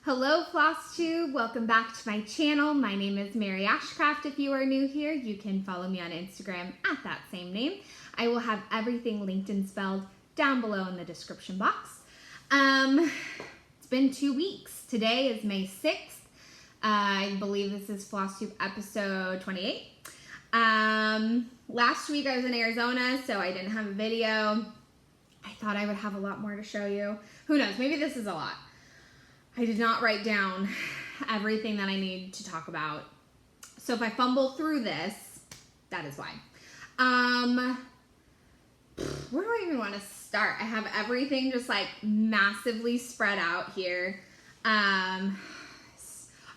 Hello Flosstube, welcome back to my channel. My name is Mary Ashcraft. If you are new here, you can follow me on Instagram at that same name. I will have everything linked and spelled down below in the description box. It's been 2 weeks. Today is May 6th. I believe this is Flosstube episode 28. Last week I was in Arizona, so I didn't have a video. I thought I would have a lot more to show you. Who knows, maybe this is a lot. I did not write down everything that I need to talk about. So if I fumble through this, that is why. Where do I even want to start? I have everything just like massively spread out here. I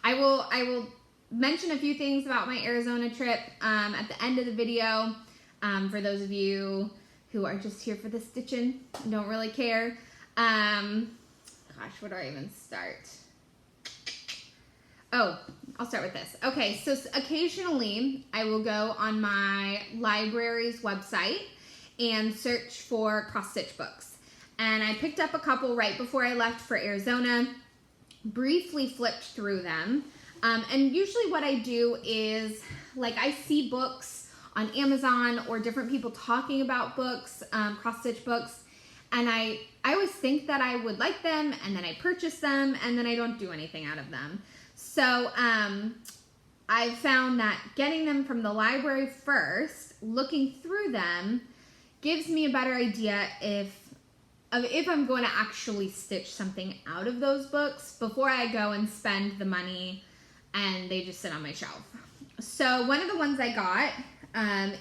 will mention a few things about my Arizona trip at the end of the video. For those of you who are just here for the stitching and don't really care. Gosh, where do I even start? Oh, I'll start with this. Okay, so occasionally I will go on my library's website and search for cross-stitch books. And I picked up a couple right before I left for Arizona, briefly flipped through them. And usually what I do is, like, I see books on Amazon or different people talking about books, cross-stitch books, and I always think that I would like them, and then I purchase them, and then I don't do anything out of them. So I found that getting them from the library first, looking through them, gives me a better idea if I'm going to actually stitch something out of those books before I go and spend the money and they just sit on my shelf. So one of the ones I got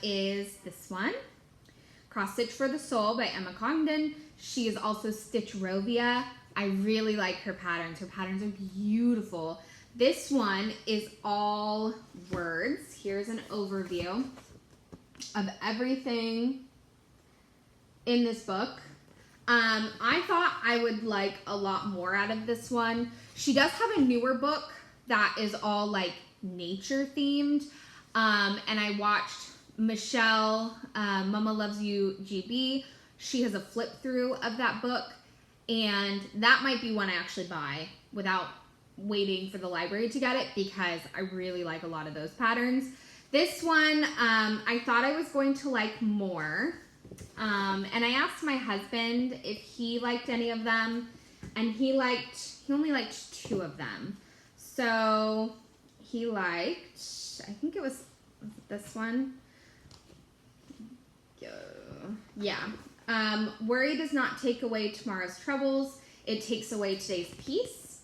is this one. Cross Stitch for the Soul by Emma Congdon. She is also Stitch Rovia. I really like her patterns. Her patterns are beautiful. This one is all words. Here's an overview of everything in this book. I thought I would like a lot more out of this one. She does have a newer book that is all like nature themed. And I watched Michelle, Mama Loves You GB. She has a flip through of that book, and that might be one I actually buy without waiting for the library to get it, because I really like a lot of those patterns. This one, I thought I was going to like more, and I asked my husband if he liked any of them, and he only liked 2 of them. So he liked, I think it was this one. Yeah. Worry does not take away tomorrow's troubles. It takes away today's peace.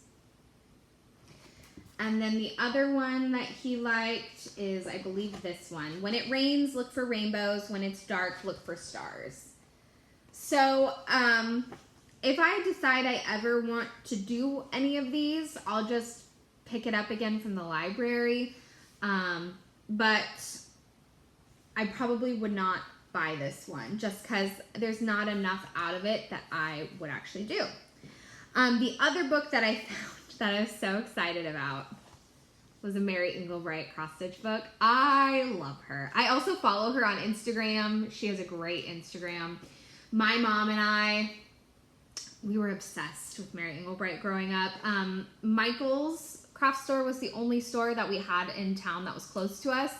And then the other one that he liked is, I believe, this one. When it rains, look for rainbows. When it's dark, look for stars. So, if I decide I ever want to do any of these, I'll just pick it up again from the library. But I probably would not buy this one just because there's not enough out of it that I would actually do. The other book that I found that I was so excited about was a Mary Englebrite cross-stitch book. I love her. I also follow her on Instagram. She has a great Instagram. My mom and we were obsessed with Mary Englebrite growing up. Michael's craft store was the only store that we had in town that was close to us.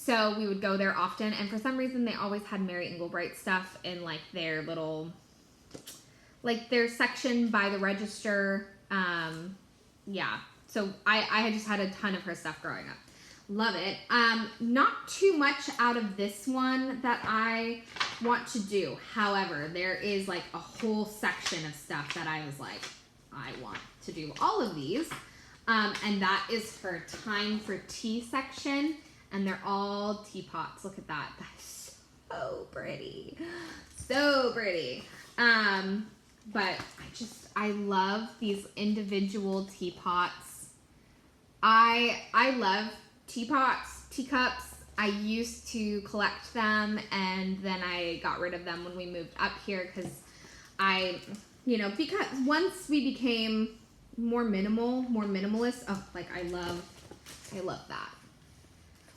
So we would go there often, and for some reason they always had Mary Englebrite stuff in like their little, like their section by the register. Yeah, so I just had a ton of her stuff growing up. Love it. Not too much out of this one that I want to do. However, there is like a whole section of stuff that I was like, I want to do all of these. And that is her Time for Tea section. And they're all teapots. Look at that. That's so pretty. So pretty. But I love these individual teapots. I love teapots, teacups. I used to collect them, and then I got rid of them when we moved up here because because once we became more minimalist. Oh, like I love that.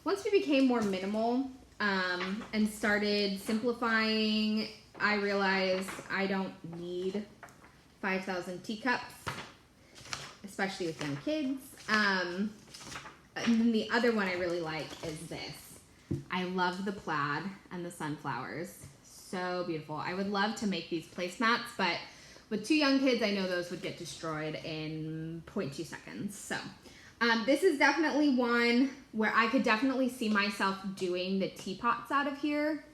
Once we became more minimal and started simplifying, I realized I don't need 5,000 teacups. especially with young kids. And then the other one I really like is this. I love the plaid and the sunflowers. So beautiful. I would love to make these placemats, but with 2 young kids, I know those would get destroyed in 0.2 seconds. So this is definitely one where I could definitely see myself doing the teapots out of here.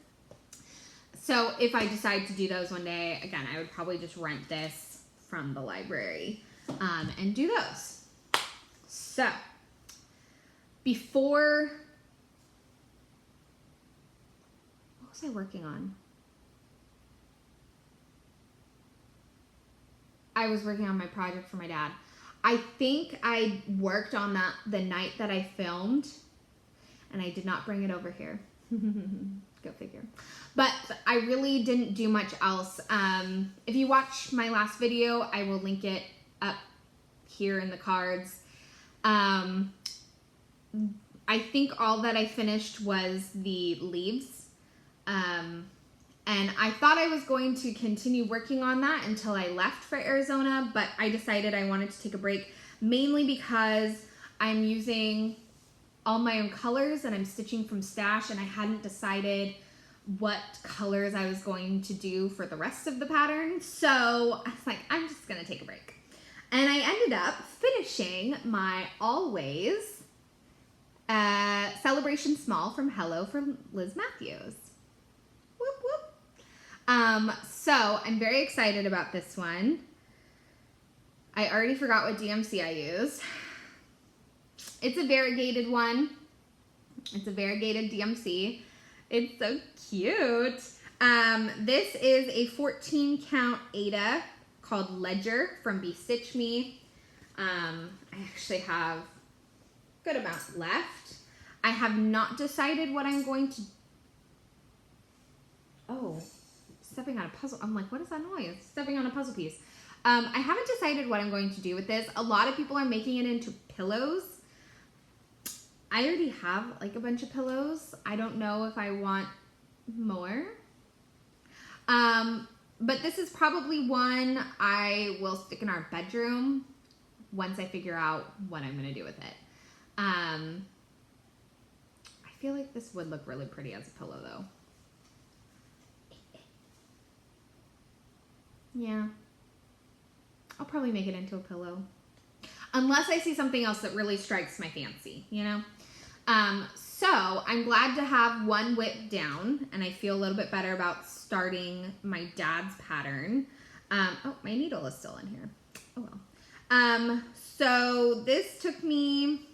So if I decide to do those one day, again, I would probably just rent this from the library and do those. So before, what was I working on? I was working on my project for my dad. I think I worked on that the night that I filmed, and I did not bring it over here. Go figure. But I really didn't do much else. If you watch my last video, I will link it up here in the cards. I think all that I finished was the leaves. And I thought I was going to continue working on that until I left for Arizona, but I decided I wanted to take a break, mainly because I'm using all my own colors and I'm stitching from stash, and I hadn't decided what colors I was going to do for the rest of the pattern. So I was like, I'm just gonna take a break. And I ended up finishing my Always Celebration Small from Hello from Liz Matthews. Whoop, whoop. So I'm very excited about this one. I already forgot what DMC I used. It's a variegated one. It's a variegated DMC. It's so cute. This is a 14 count Aida called Ledger from Be Stitch Me. I actually have a good amount left. I have not decided what I'm going to... Oh, stepping on a puzzle. I'm like, what is that noise? Stepping on a puzzle piece. I haven't decided what I'm going to do with this. A lot of people are making it into pillows. I already have like a bunch of pillows. I don't know if I want more. But this is probably one I will stick in our bedroom once I figure out what I'm going to do with it. I feel like this would look really pretty as a pillow though. Yeah. I'll probably make it into a pillow. Unless I see something else that really strikes my fancy, you know? So I'm glad to have one whip down, and I feel a little bit better about starting my dad's pattern. Oh, my needle is still in here. Oh well. So this took me,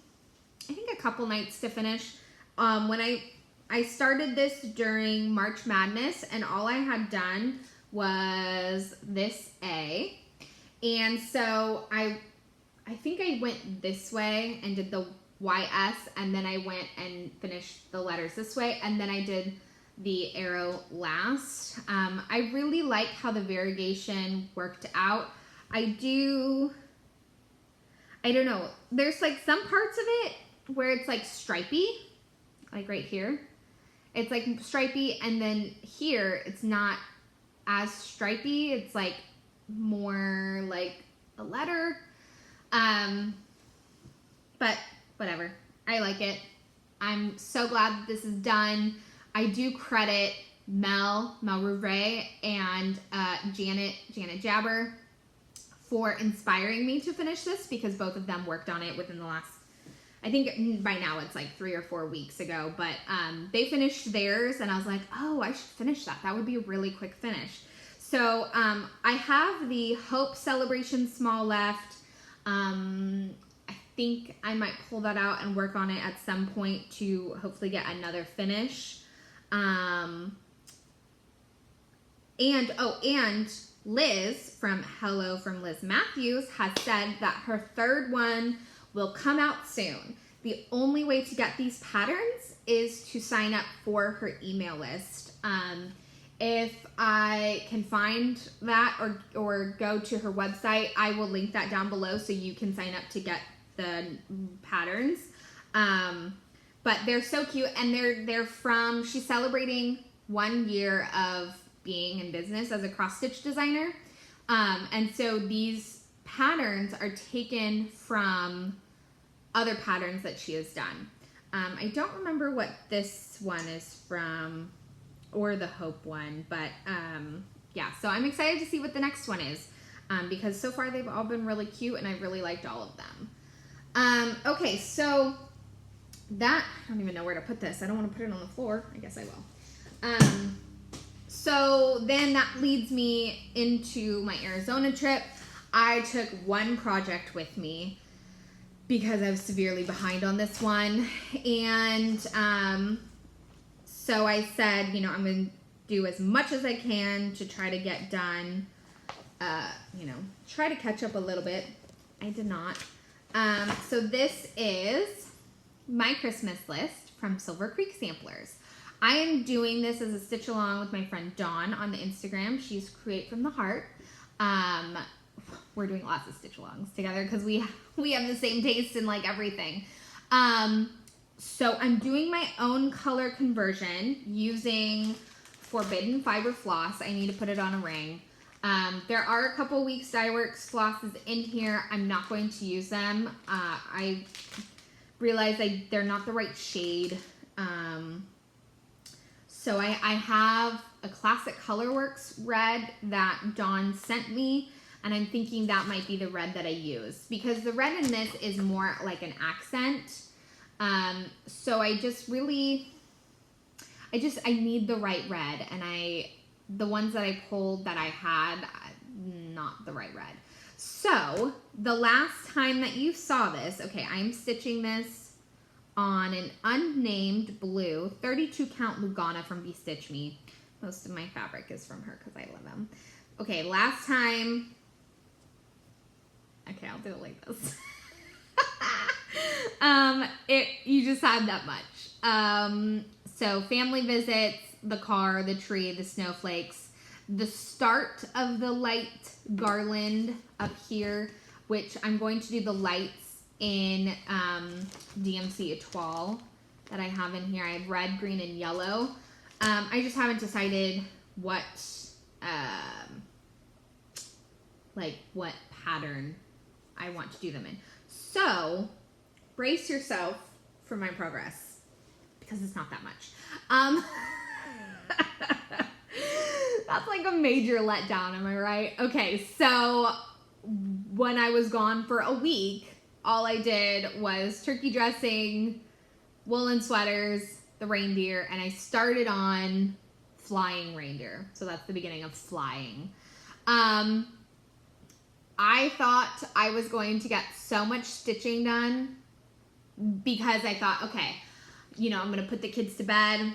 I think, a couple nights to finish. When I started this during March Madness, and all I had done was this A. And so I think I went this way and did the YS, and then I went and finished the letters this way, and then I did the arrow last. I really like how the variegation worked out. I don't know, there's like some parts of it where it's like stripey, like right here. It's like stripey, and then here it's not as stripey. It's like more like a letter. But whatever, I like it. I'm so glad that this is done. I do credit Mel Rouvray and Janet Jabber for inspiring me to finish this, because both of them worked on it within the last, I think by now it's like 3 or 4 weeks ago, but they finished theirs, and I was like, oh, I should finish that. That would be a really quick finish. So I have the Hope Celebration Small left. I think I might pull that out and work on it at some point to hopefully get another finish. And Liz from Hello from Liz Matthews has said that her third one will come out soon. The only way to get these patterns is to sign up for her email list. If I can find that or go to her website, I will link that down below so you can sign up to get the patterns. But they're so cute, and they're from, she's celebrating 1 year of being in business as a cross stitch designer. And so these patterns are taken from other patterns that she has done. I don't remember what this one is from or the Hope one, but yeah, so I'm excited to see what the next one is because so far they've all been really cute and I really liked all of them. Okay, so that, I don't even know where to put this. I don't want to put it on the floor. I guess I will. So then that leads me into my Arizona trip. I took one project with me because I was severely behind on this one. And so I said, you know, I'm going to do as much as I can to try to get done, you know, try to catch up a little bit. I did not. So this is my Christmas list from Silver Creek Samplers. I am doing this as a stitch along with my friend Dawn on the Instagram. She's Create from the Heart. We're doing lots of stitch alongs together because we have the same taste in like everything. So I'm doing my own color conversion using Forbidden Fiber Floss. I need to put it on a ring. There are a couple Weeks Dye Works flosses in here. I'm not going to use them. I realized they're not the right shade. So I have a Classic Colorworks red that Dawn sent me, and I'm thinking that might be the red that I use because the red in this is more like an accent. So I need the right red, and the ones that I pulled that I had, not the right red. So the last time that you saw this, okay, I'm stitching this on an unnamed blue 32 count Lugana from Be Stitch Me. Most of my fabric is from her because I love them. Okay, last time, okay, I'll do it like this. You just had that much. So family visits, the car, the tree, the snowflakes, the start of the light garland up here, which I'm going to do the lights in DMC Etoile that I have in here. I have red, green, and yellow. I just haven't decided what pattern I want to do them in. So brace yourself for my progress because it's not that much. That's like a major letdown, am I right? Okay, so when I was gone for a week, all I did was turkey dressing, woolen sweaters, the reindeer, and I started on flying reindeer. So that's the beginning of flying. I thought I was going to get so much stitching done because I thought, okay, you know, I'm going to put the kids to bed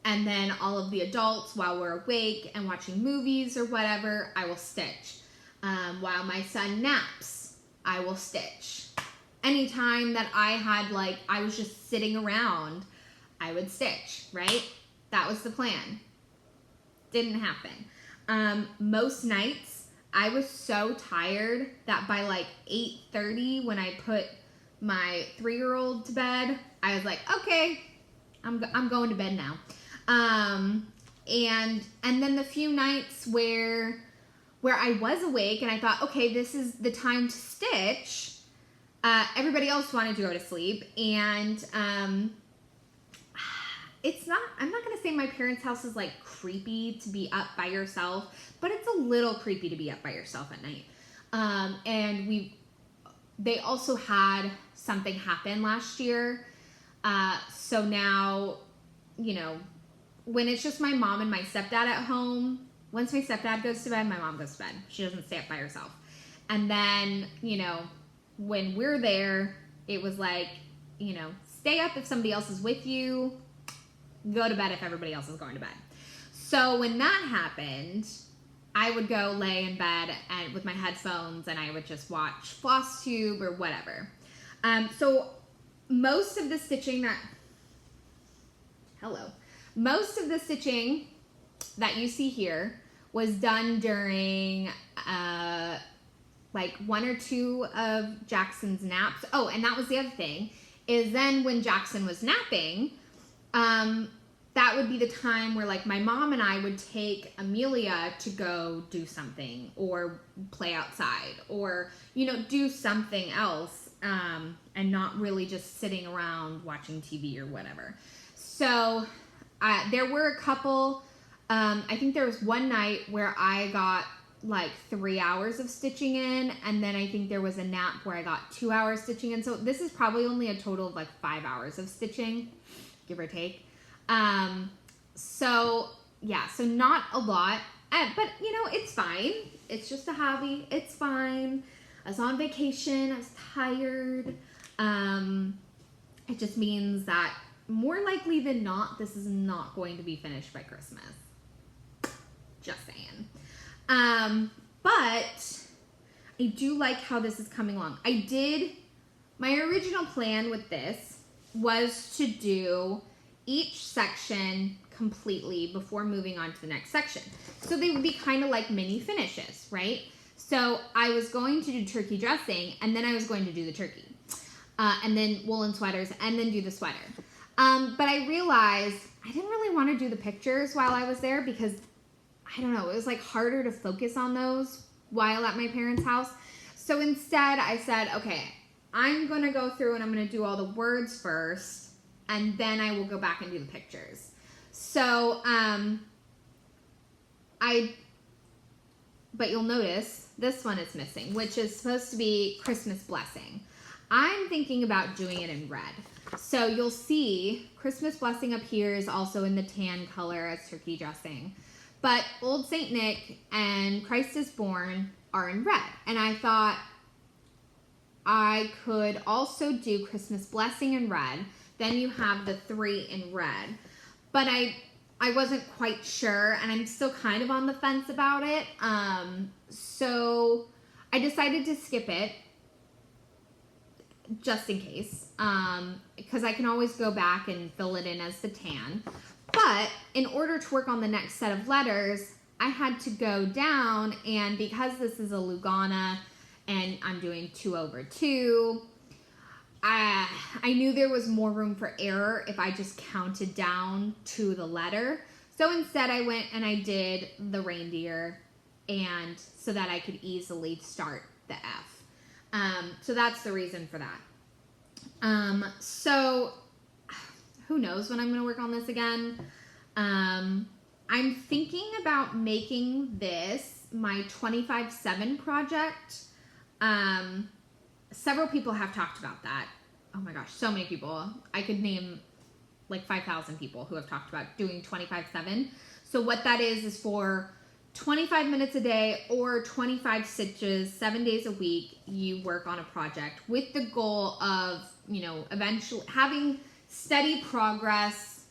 and then all of the adults, while we're awake and watching movies or whatever, I will stitch. While my son naps, I will stitch. Anytime that I was just sitting around, I would stitch, right? That was the plan. Didn't happen. Most nights, I was so tired that by like 8:30, when I put my 3-year-old to bed, I was like, okay, I'm going to bed now. And then the few nights where I was awake and I thought, okay, this is the time to stitch, everybody else wanted to go to sleep, and I'm not going to say my parents' house is like creepy to be up by yourself, but it's a little creepy to be up by yourself at night. And they also had something happen last year. So now, you know, when it's just my mom and my stepdad at home, once my stepdad goes to bed, my mom goes to bed. She doesn't stay up by herself. And then, you know, when we're there, it was like, you know, stay up if somebody else is with you, go to bed if everybody else is going to bed. So when that happened, I would go lay in bed and with my headphones and I would just watch Flosstube or whatever. So most of the stitching that you see here was done during like 1 or 2 of Jackson's naps. Oh, and that was the other thing, is then when Jackson was napping, that would be the time where like my mom and I would take Amelia to go do something or play outside or, you know, do something else, and not really just sitting around watching TV or whatever. So there were a couple, I think there was one night where I got like 3 hours of stitching in, and then I think there was a nap where I got 2 hours stitching in. So this is probably only a total of like 5 hours of stitching, give or take. So yeah, so not a lot, but you know, it's fine. It's just a hobby. It's fine. I was on vacation. I was tired. It just means that more likely than not, this is not going to be finished by Christmas. Just saying. But I do like how this is coming along. My original plan with this was to do each section completely before moving on to the next section. So they would be kind of like mini finishes, right? So I was going to do turkey dressing, and then I was going to do the turkey, and then woolen sweaters, and then do the sweater. But I realized I didn't really want to do the pictures while I was there because, I don't know, it was like harder to focus on those while at my parents' house. So instead I said, okay, I'm going to go through and I'm going to do all the words first, and then I will go back and do the pictures. So, but you'll notice this one is missing, which is supposed to be Christmas Blessing. I'm thinking about doing it in red. So you'll see Christmas Blessing up here is also in the tan color as turkey dressing. But Old St. Nick and Christ is Born are in red. And I thought I could also do Christmas Blessing in red. Then you have the 3 in red. But I wasn't quite sure, and I'm still kind of on the fence about it. So I decided to skip it, just in case, because I can always go back and fill it in as the tan. But in order to work on the next set of letters, I had to go down, and because this is a Lugana and I'm doing 2 over 2, I knew there was more room for error if I just counted down to the letter. So instead I went and I did the reindeer, and so that I could easily start the F. So that's the reason for that. So who knows when I'm going to work on this again. I'm thinking about making this my 25/7 project. Several people have talked about that. Oh my gosh, so many people. I could name like 5,000 people who have talked about doing 25/7. So what that is for 25 minutes a day or 25 stitches, 7 days a week, you work on a project with the goal of, you know, eventually having steady progress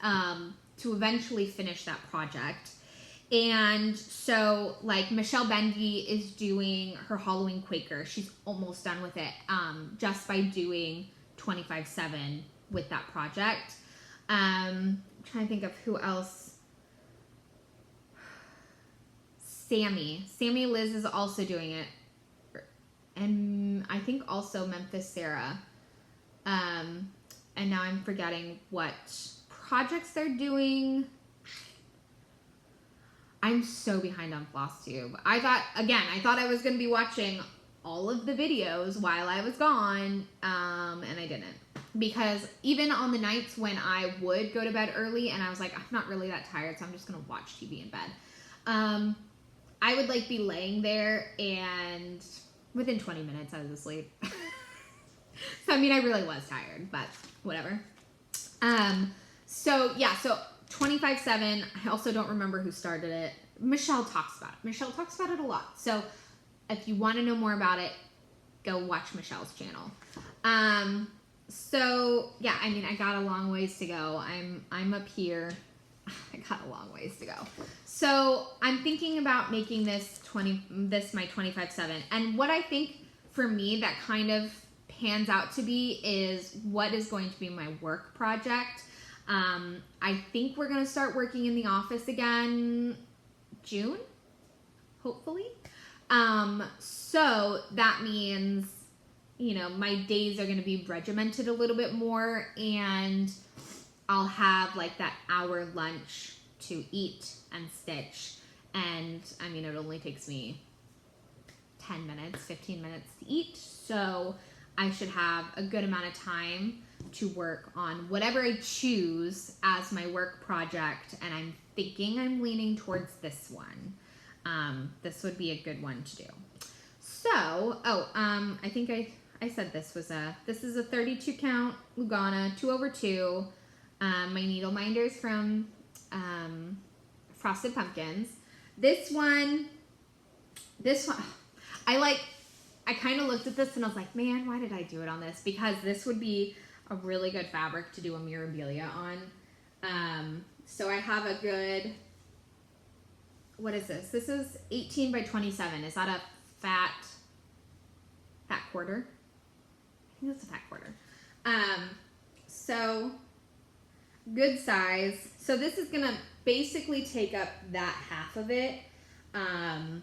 to eventually finish that project. And so, like, Michelle Bendy is doing her Halloween Quaker. She's almost done with it just by doing 25/7 with that project. I'm trying to think of who else. Sammy Liz is also doing it. And I think also Memphis Sarah. And now I'm forgetting what projects they're doing. I'm so behind on Flosstube. I thought I was going to be watching all of the videos while I was gone, and I didn't. Because even on the nights when I would go to bed early and I was like, I'm not really that tired, so I'm just going to watch TV in bed. I would like be laying there, and within 20 minutes I was asleep. So, I mean, I really was tired, but whatever. So 25/7, I also don't remember who started it. Michelle talks about it. Michelle talks about it a lot. So if you want to know more about it, go watch Michelle's channel. So yeah, I mean, I got a long ways to go. I'm up here. I got a long ways to go. So I'm thinking about making this my 25/7. And what I think for me that kind of pans out to be is what is going to be my work project. I think we're going to start working in the office again June, hopefully. So that means, you know, my days are going to be regimented a little bit more, and I'll have like that hour lunch to eat and stitch. And I mean, it only takes me 10 minutes, 15 minutes to eat. So I should have a good amount of time to work on whatever I choose as my work project. And I'm thinking I'm leaning towards this one. This would be a good one to do. So, I think I said this is a 32 count Lugana 2/2. My needle minders from Frosted Pumpkins. This one, I kind of looked at this and I was like, man, why did I do it on this? Because this would be a really good fabric to do a Mirabilia on. So I have a good, what is this? This is 18 by 27. Is that a fat quarter? I think that's a fat quarter. So good size. So this is gonna basically take up that half of it. And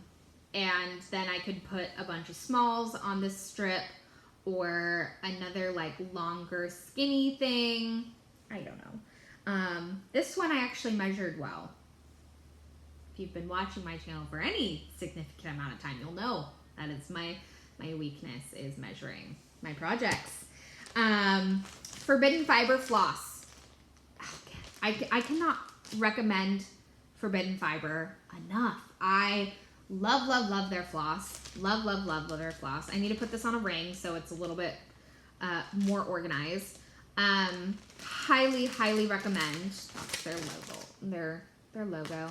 then I could put a bunch of smalls on this strip or another like longer skinny thing. I don't know. This one I actually measured well. If you've been watching my channel for any significant amount of time, you'll know that it's my weakness is measuring my projects. Forbidden Fiber floss. I cannot recommend Forbidden Fiber enough. I love their floss. Love their floss. I need to put this on a ring so it's a little bit more organized. Highly recommend. That's their logo. Their logo.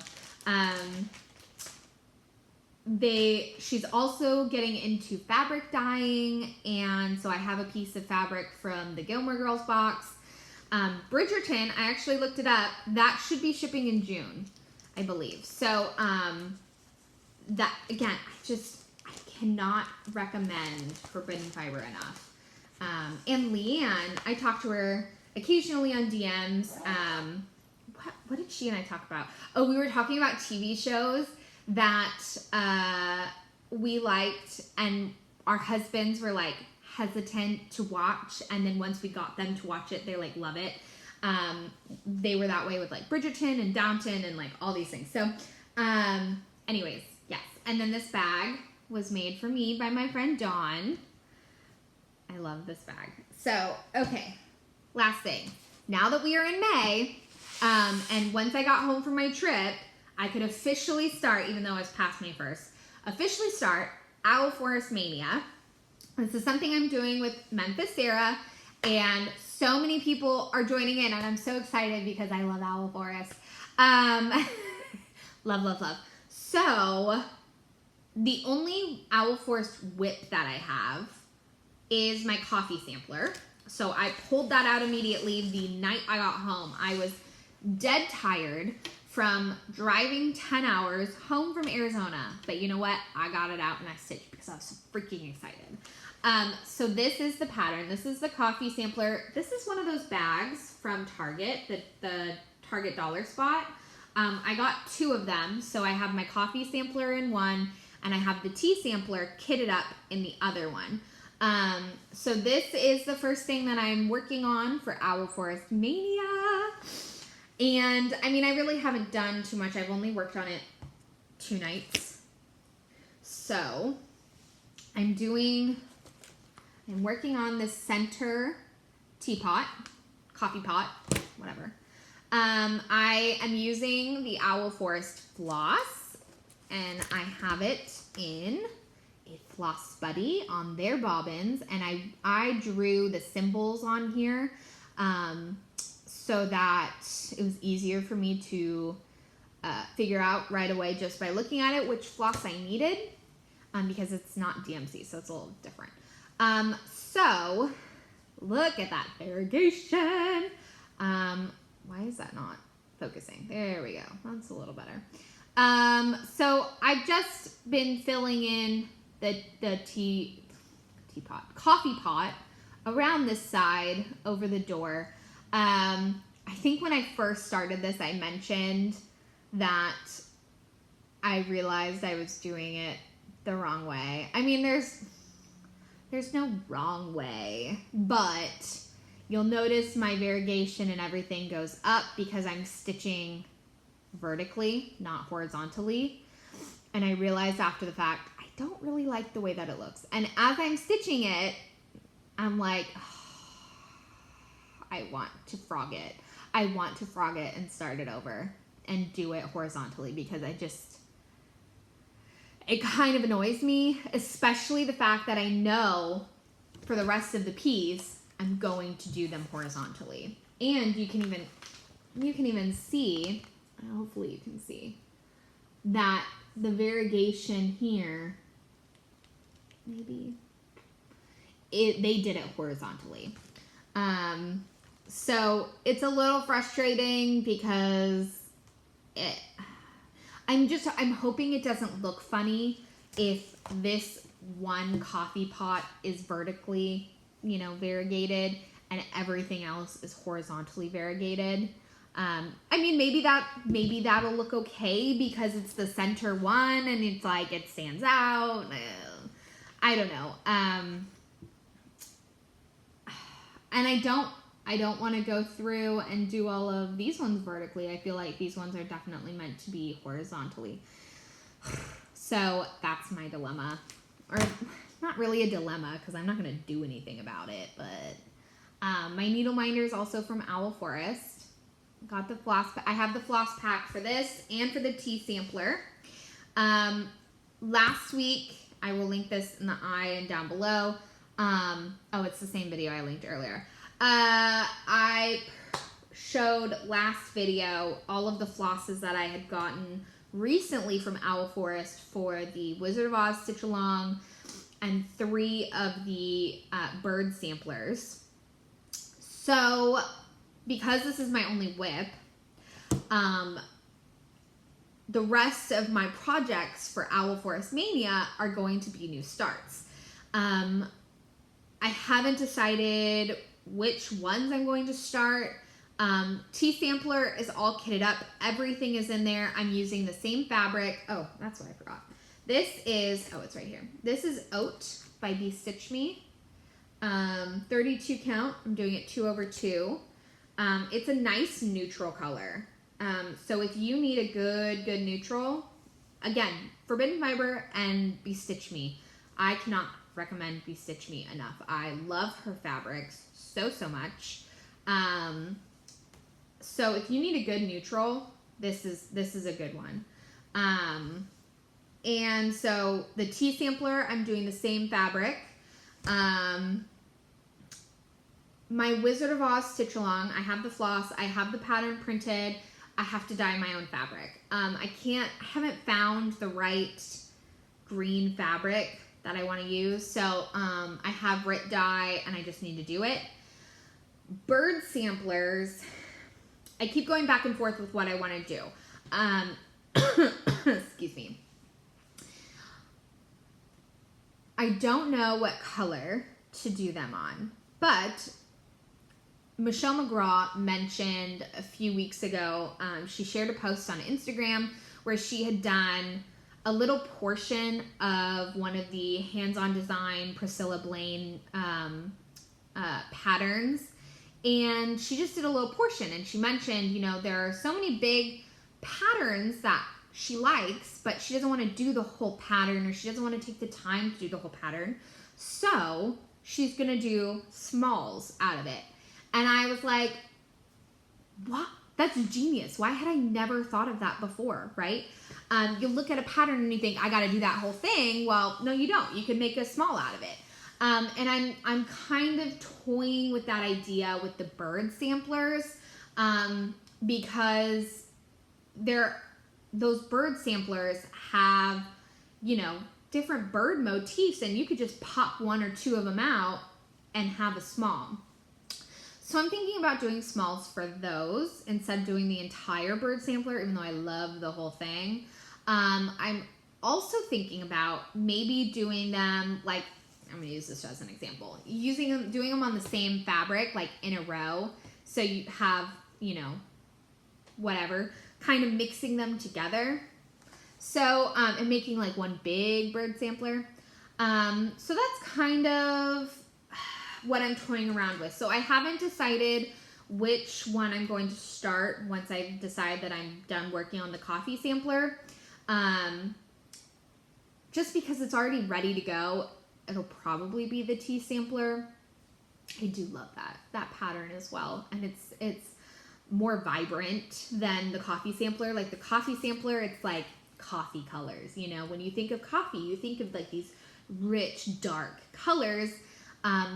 She's also getting into fabric dyeing, and so I have a piece of fabric from the Gilmore Girls box. Bridgerton, I actually looked it up. That should be shipping in June, I believe. So, that, again, I cannot recommend Forbidden Fiber enough. And Leanne, I talk to her occasionally on DMs. What did she and I talk about? Oh, we were talking about TV shows that we liked and our husbands were like hesitant to watch, and then once we got them to watch it, they like love it. They were that way with like Bridgerton and Downton and like all these things. So anyways, yes. And then this bag was made for me by my friend Dawn. I love this bag. So, okay, last thing. Now that we are in May, and once I got home from my trip, I could officially start, even though it's past May 1st, officially start Owl Forest Mania. This is something I'm doing with Memphis Sarah, and so many people are joining in, and I'm so excited because I love Owl Forest. Love. So, the only Owl Forest whip that I have is my coffee sampler. So I pulled that out immediately the night I got home. I was dead tired from driving 10 hours home from Arizona. But you know what? I got it out and I stitched because I was so freaking excited. So this is the pattern. This is the coffee sampler. This is one of those bags from Target, the Target dollar spot. I got 2 of them. So I have my coffee sampler in one and I have the tea sampler kitted up in the other one. So this is the first thing that I'm working on for Owl Forest Mania. And I mean, I really haven't done too much. I've only worked on it 2 nights. So I'm working on this center teapot, coffee pot, whatever. I am using the Owl Forest floss, and I have it in a Floss Buddy on their bobbins, and I drew the symbols on here so that it was easier for me to figure out right away just by looking at it which floss I needed, because it's not DMC, so it's a little different. So look at that variegation. Why is that not focusing? There we go. That's a little better. So I've just been filling in the coffee pot around this side over the door. I think when I first started this, I mentioned that I realized I was doing it the wrong way. I mean, there's no wrong way, but You'll notice my variegation and everything goes up because I'm stitching vertically, not horizontally. And I realized after the fact, I don't really like the way that it looks. And as I'm stitching it, I'm like, I want to frog it. I want to frog it and start it over and do it horizontally because it kind of annoys me, especially the fact that I know for the rest of the piece, I'm going to do them horizontally. And you can even see, hopefully you can see, that the variegation here, maybe, they did it horizontally. So it's a little frustrating because I'm hoping it doesn't look funny if this one coffee pot is vertically, variegated and everything else is horizontally variegated. I mean, maybe that'll look okay because it's the center one and it's like it stands out. I don't know. And I don't want to go through and do all of these ones vertically. I feel like these ones are definitely meant to be horizontally. So that's my dilemma. Or not really a dilemma because I'm not going to do anything about it. But my needle minder is also from Owl Forest. Got the floss. I have the floss pack for this and for the tea sampler. Last week, I will link this in the eye and down below. Oh, it's the same video I linked earlier. I showed last video all of the flosses that I had gotten recently from Owl Forest for the Wizard of Oz Stitch Along and 3 of the bird samplers. So, because this is my only whip, the rest of my projects for Owl Forest Mania are going to be new starts. I haven't decided which ones I'm going to start. Tea sampler is all kitted up. Everything is in there. I'm using the same fabric. Oh, that's what I forgot. This is, oh, it's right here. This is Oat by Be Stitch Me. 32 count. I'm doing it 2/2. It's a nice neutral color. So if you need a good neutral, again, Forbidden Fiber and Be Stitch Me. I cannot recommend Be Stitch Me enough. I love her fabrics so much. So if you need a good neutral, this is a good one. And so the tea sampler, I'm doing the same fabric. My Wizard of Oz Stitch Along, I have the floss, I have the pattern printed, I have to dye my own fabric. I haven't found the right green fabric that I want to use, so I have Rit dye and I just need to do it. Bird samplers, I keep going back and forth with what I want to do. Excuse me. I don't know what color to do them on, but Michelle McGraw mentioned a few weeks ago, she shared a post on Instagram where she had done a little portion of one of the hands-on design Priscilla Blaine patterns, and she just did a little portion, and she mentioned, there are so many big patterns that she likes, but she doesn't want to do the whole pattern, or she doesn't want to take the time to do the whole pattern, so she's going to do smalls out of it. And I was like, what? That's genius. Why had I never thought of that before, right? You look at a pattern and you think, I got to do that whole thing. Well, no, you don't. You can make a small out of it. And I'm kind of toying with that idea with the bird samplers, because those bird samplers have, different bird motifs, and you could just pop 1 or 2 of them out and have a small. So I'm thinking about doing smalls for those instead of doing the entire bird sampler, even though I love the whole thing. I'm also thinking about maybe doing them, like, I'm going to use this as an example, doing them on the same fabric, like in a row. So you have, whatever, kind of mixing them together. So, and making like one big bird sampler. So that's kind of what I'm toying around with. So I haven't decided which one I'm going to start once I decide that I'm done working on the coffee sampler. Just because it's already ready to go, it'll probably be the tea sampler. I do love that pattern as well. And it's more vibrant than the coffee sampler. Like the coffee sampler, it's like coffee colors. You know, when you think of coffee, you think of like these rich, dark colors.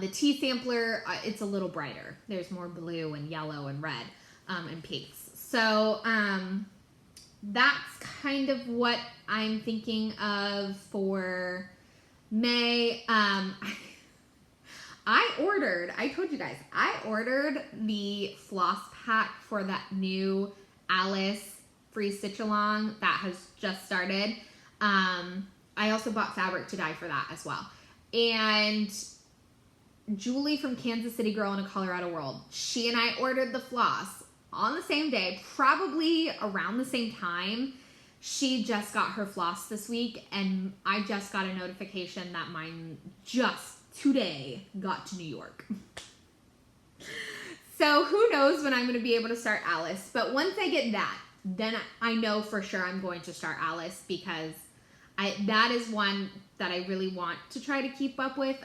The tea sampler, it's a little brighter. There's more blue and yellow and red and pinks. So that's kind of what I'm thinking of for May. I told you guys, I ordered the floss pack for that new Alice free stitch along that has just started. I also bought fabric to dye for that as well. And Julie from Kansas City Girl in a Colorado World, she and I ordered the floss on the same day, probably around the same time. She just got her floss this week, and I just got a notification that mine just today got to New York. So who knows when I'm going to be able to start Alice. But once I get that, then I know for sure I'm going to start Alice, because that is one that I really want to try to keep up with.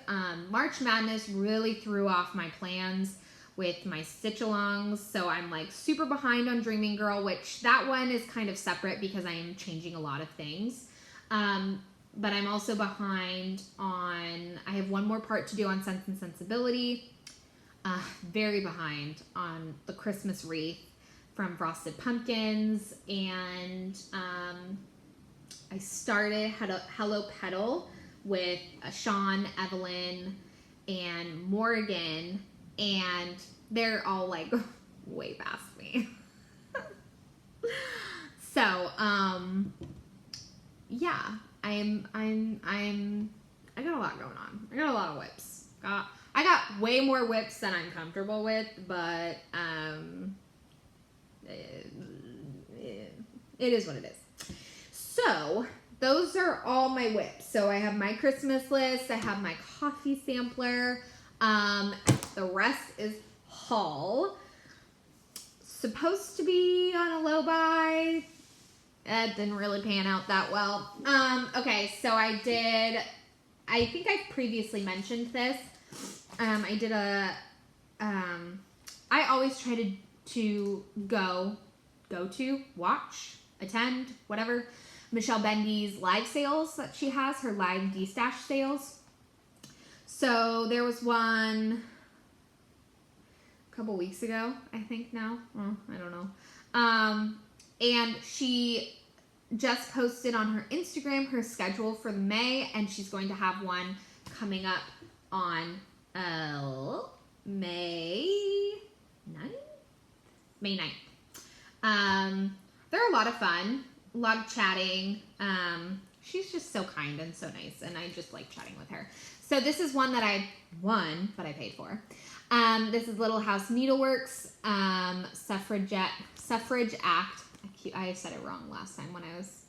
March Madness really threw off my plans with my stitch-alongs, so I'm like super behind on Dreaming Girl, which that one is kind of separate because I am changing a lot of things. But I'm also behind on, I have one more part to do on Sense and Sensibility. Very behind on the Christmas wreath from Frosted Pumpkins, and I started Hello Petal with Sean, Evelyn, and Morgan, and they're all like way past me. So, yeah, I got a lot going on. I got a lot of whips. I got way more whips than I'm comfortable with, but it is what it is. So those are all my whips. So I have my Christmas list. I have my coffee sampler. The rest is haul. Supposed to be on a low buy. It didn't really pan out that well. Okay, so I think I've previously mentioned this. I always try to watch, attend, whatever, Michelle Bendy's live sales that she has, her live D-Stash sales. So there was one a couple weeks ago, I think now. I don't know. And she just posted on her Instagram her schedule for May, and she's going to have one coming up on May 9th? May 9th. They're a lot of fun, a lot of chatting. She's just so kind and so nice, and I just like chatting with her. So this is one that I won, but I paid for. This is Little House Needleworks, Suffrage Act. I said it wrong last time when I was,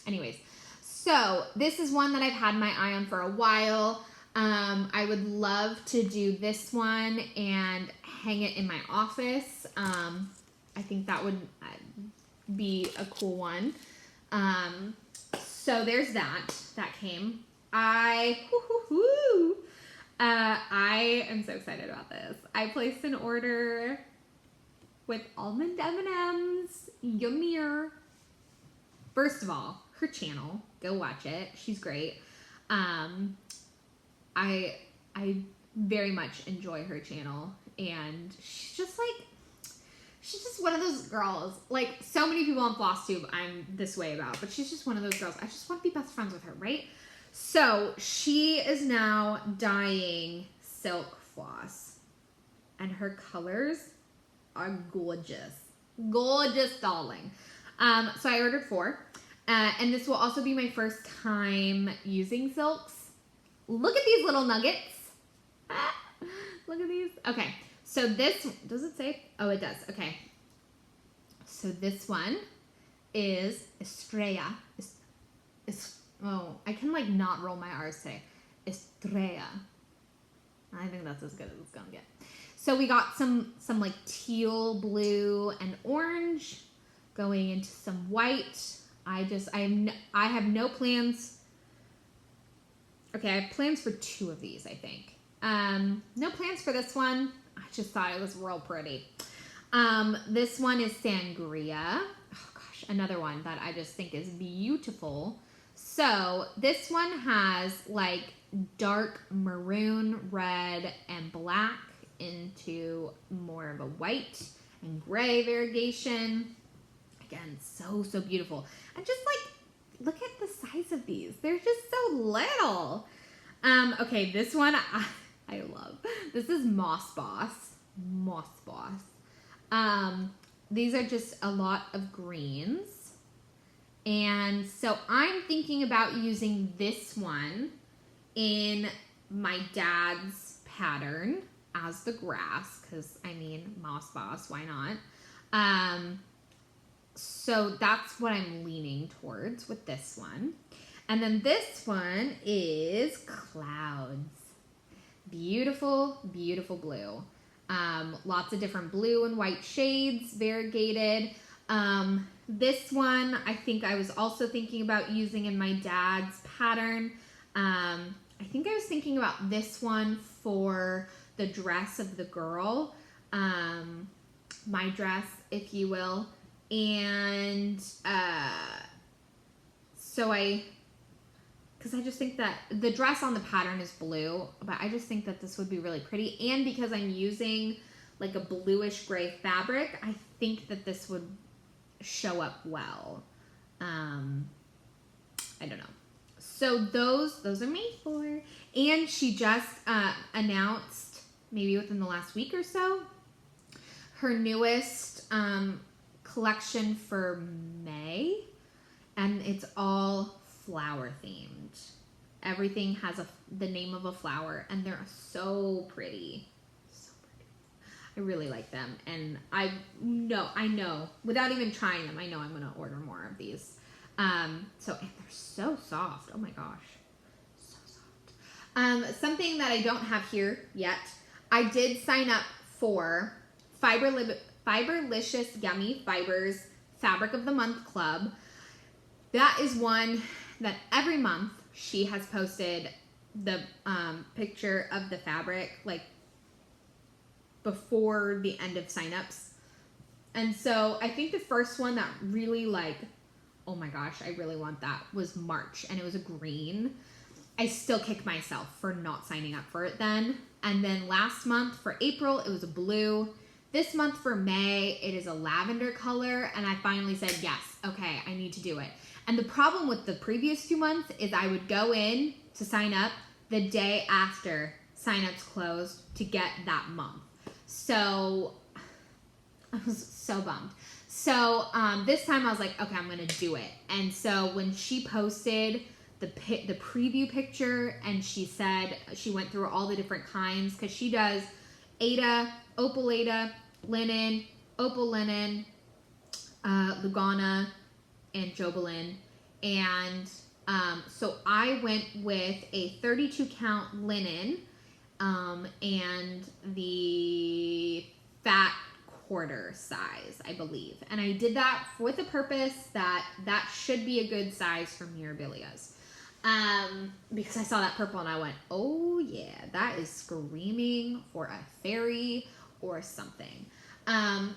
anyways. So this is one that I've had my eye on for a while. I would love to do this one and hang it in my office. I think that would be a cool one. So there's that came. I am so excited about this. I placed an order with almond M&Ms. Yummier. First of all, her channel, go watch it. She's great. I very much enjoy her channel, and she's just one of those girls. Like, so many people on Flosstube I'm this way about, but she's just one of those girls. I just want to be best friends with her, right? So she is now dyeing silk floss, and her colors are gorgeous. Gorgeous, darling. So I ordered 4, and this will also be my first time using silks. Look at these little nuggets. Look at these. Okay, so this, does it say? Oh, it does. Okay. So this one is Estrella. Oh, I can like not roll my R's today. Estrella. I think that's as good as it's gonna get. So we got some like teal, blue, and orange going into some white. I have no plans. Okay, I have plans for 2 of these, I think. No plans for this one. I just thought it was real pretty. This one is Sangria. Oh gosh, another one that I just think is beautiful. So this one has like dark maroon, red, and black into more of a white and gray variegation. Again, so beautiful. And just like, look at the size of these. They're just so little. Okay, this one I love. This is Moss Boss. Moss Boss. These are just a lot of greens. And so I'm thinking about using this one in my dad's pattern as the grass, because I mean, Moss Boss, why not? So that's what I'm leaning towards with this one. And then this one is Clouds. Beautiful, beautiful blue. Lots of different blue and white shades, variegated. This one, I think I was also thinking about using in my dad's pattern. I think I was thinking about this one for the dress of the girl. My dress, if you will. And because I just think that the dress on the pattern is blue, but I just think that this would be really pretty. And because I'm using like a bluish gray fabric, I think that this would show up well. I don't know. So those are made for. And she just announced, maybe within the last week or so, her newest collection for May, and it's all flower themed. Everything has the name of a flower, and they're so pretty. So pretty. I really like them, and I know, without even trying them, I know I'm gonna order more of these. And they're so soft. Oh my gosh, so soft. Something that I don't have here yet. I did sign up for Fiberlicious Gummy Fibers Fabric of the Month Club. That is one that every month she has posted the picture of the fabric like before the end of signups. And so I think the first one that really like, oh my gosh, I really want that, was March, and it was a green. I still kick myself for not signing up for it then. And then last month for April, it was a blue. This month for May, it is a lavender color, and I finally said, yes, okay, I need to do it. And the problem with the previous 2 months is I would go in to sign up the day after signups closed to get that month. So I was so bummed. So this time I was like, okay, I'm gonna do it. And so when she posted the preview picture, and she said, she went through all the different kinds, because she does Aida, Opal Aida, linen, opal linen, Lugana, and Jobelin. And so I went with a 32 count linen and the fat quarter size, I believe. And I did that with the purpose that should be a good size for Mirabilia's. Because I saw that purple and I went, oh yeah, that is screaming for a fairy or something.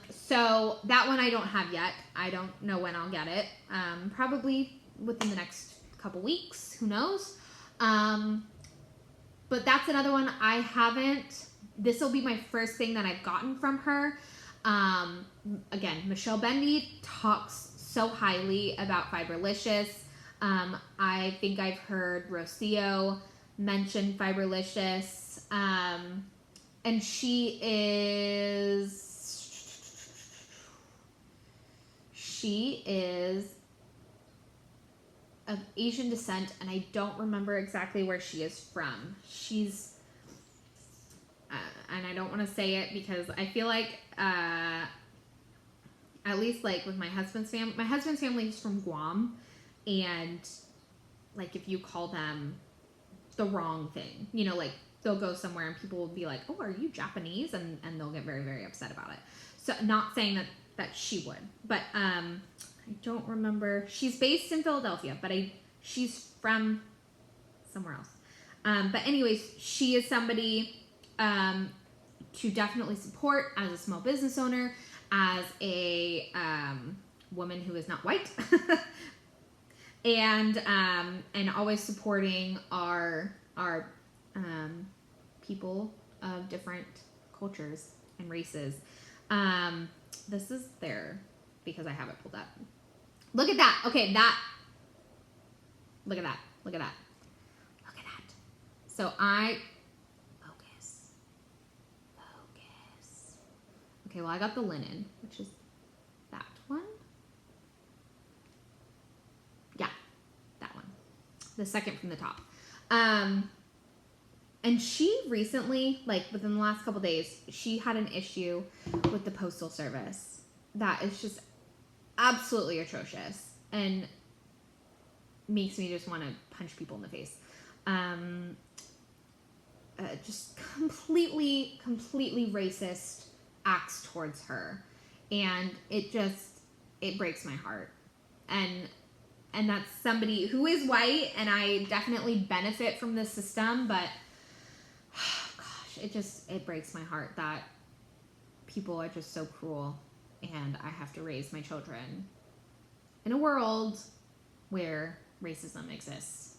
So that one I don't have yet. I don't know when I'll get it. Probably within the next couple weeks, who knows? But that's another one I haven't. This will be my first thing that I've gotten from her. Again, Michelle Bendy talks so highly about Fiberlicious. I think I've heard Rocio mention Fiberlicious. And she is of Asian descent, and I don't remember exactly where she is from. She's, and I don't want to say it because I feel like, at least like with my husband's family is from Guam, and like if you call them the wrong thing, you know, like they'll go somewhere and people will be like, oh, are you Japanese? And they'll get very, very upset about it. So not saying that she would, but I don't remember. She's based in Philadelphia, but she's from somewhere else. But anyways, she is somebody to definitely support as a small business owner, as a woman who is not white, and always supporting our people of different cultures and races. This is there because I have it pulled up. Look at that. Okay, look at that. Look at that. Look at that. So focus. Okay, well, I got the linen, which is that one. Yeah, that one. The second from the top. And she recently, like within the last couple days, she had an issue with the Postal Service that is just absolutely atrocious and makes me just want to punch people in the face. Just completely racist acts towards her. And it breaks my heart. And that's somebody who is white, and I definitely benefit from this system, but gosh, it breaks my heart that people are just so cruel, and I have to raise my children in a world where racism exists.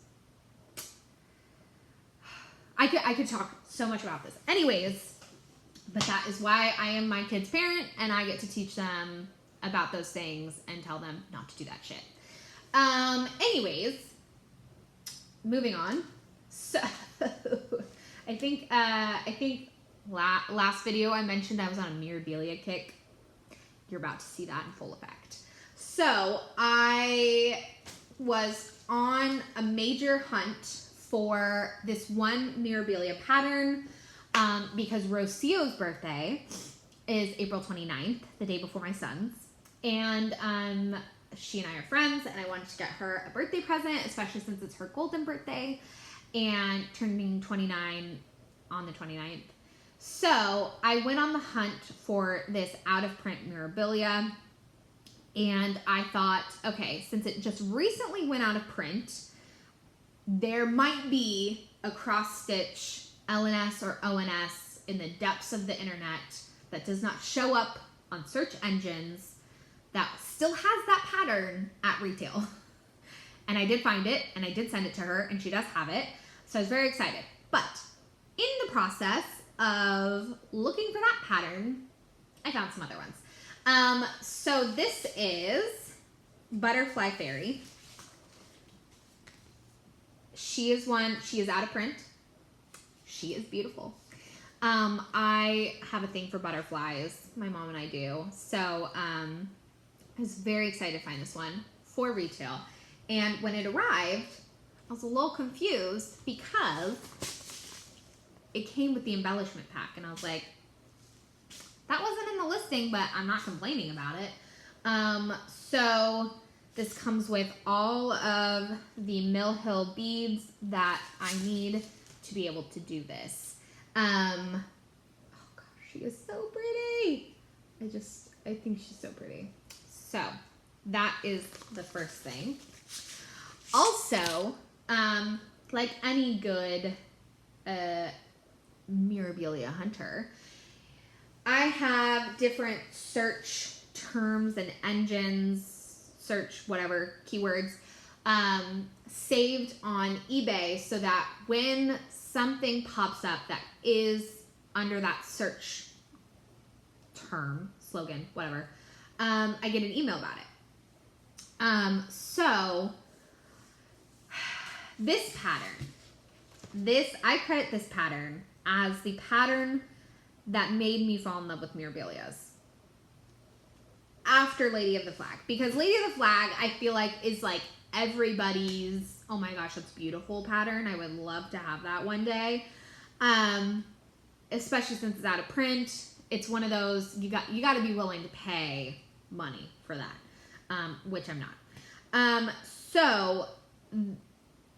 I could talk so much about this. Anyways, but that is why I am my kid's parent, and I get to teach them about those things and tell them not to do that shit. Anyways, moving on. So I think last video I mentioned I was on a memorabilia kick. You're about to see that in full effect. So I was on a major hunt for this one memorabilia pattern because Rocio's birthday is April 29th, the day before my son's. And she and I are friends, and I wanted to get her a birthday present, especially since it's her golden birthday and turning 29 on the 29th. So I went on the hunt for this out-of-print memorabilia, and I thought, okay, since it just recently went out of print, there might be a cross-stitch LNS or ONS in the depths of the internet that does not show up on search engines that still has that pattern at retail. And I did find it, and I did send it to her, and she does have it. So I was very excited. But in the process of looking for that pattern, I found some other ones. So this is Butterfly Fairy. She is out of print. She is beautiful. I have a thing for butterflies. My mom and I do. So I was very excited to find this one for retail. And when it arrived, I was a little confused because it came with the embellishment pack. And I was like, that wasn't in the listing, but I'm not complaining about it. So this comes with all of the Mill Hill beads that I need to be able to do this. Oh gosh, she is so pretty. I think she's so pretty. So that is the first thing. Also, like any good memorabilia hunter, I have different search terms and engines, search whatever keywords, saved on eBay so that when something pops up that is under that search term, slogan, whatever, I get an email about it. So this pattern, I credit this pattern as the pattern that made me fall in love with memorabilias after Lady of the Flag, because Lady of the Flag I feel like is like everybody's, oh my gosh, that's beautiful pattern. I would love to have that one day, especially since it's out of print. It's one of those you got to be willing to pay money for that, which I'm not. So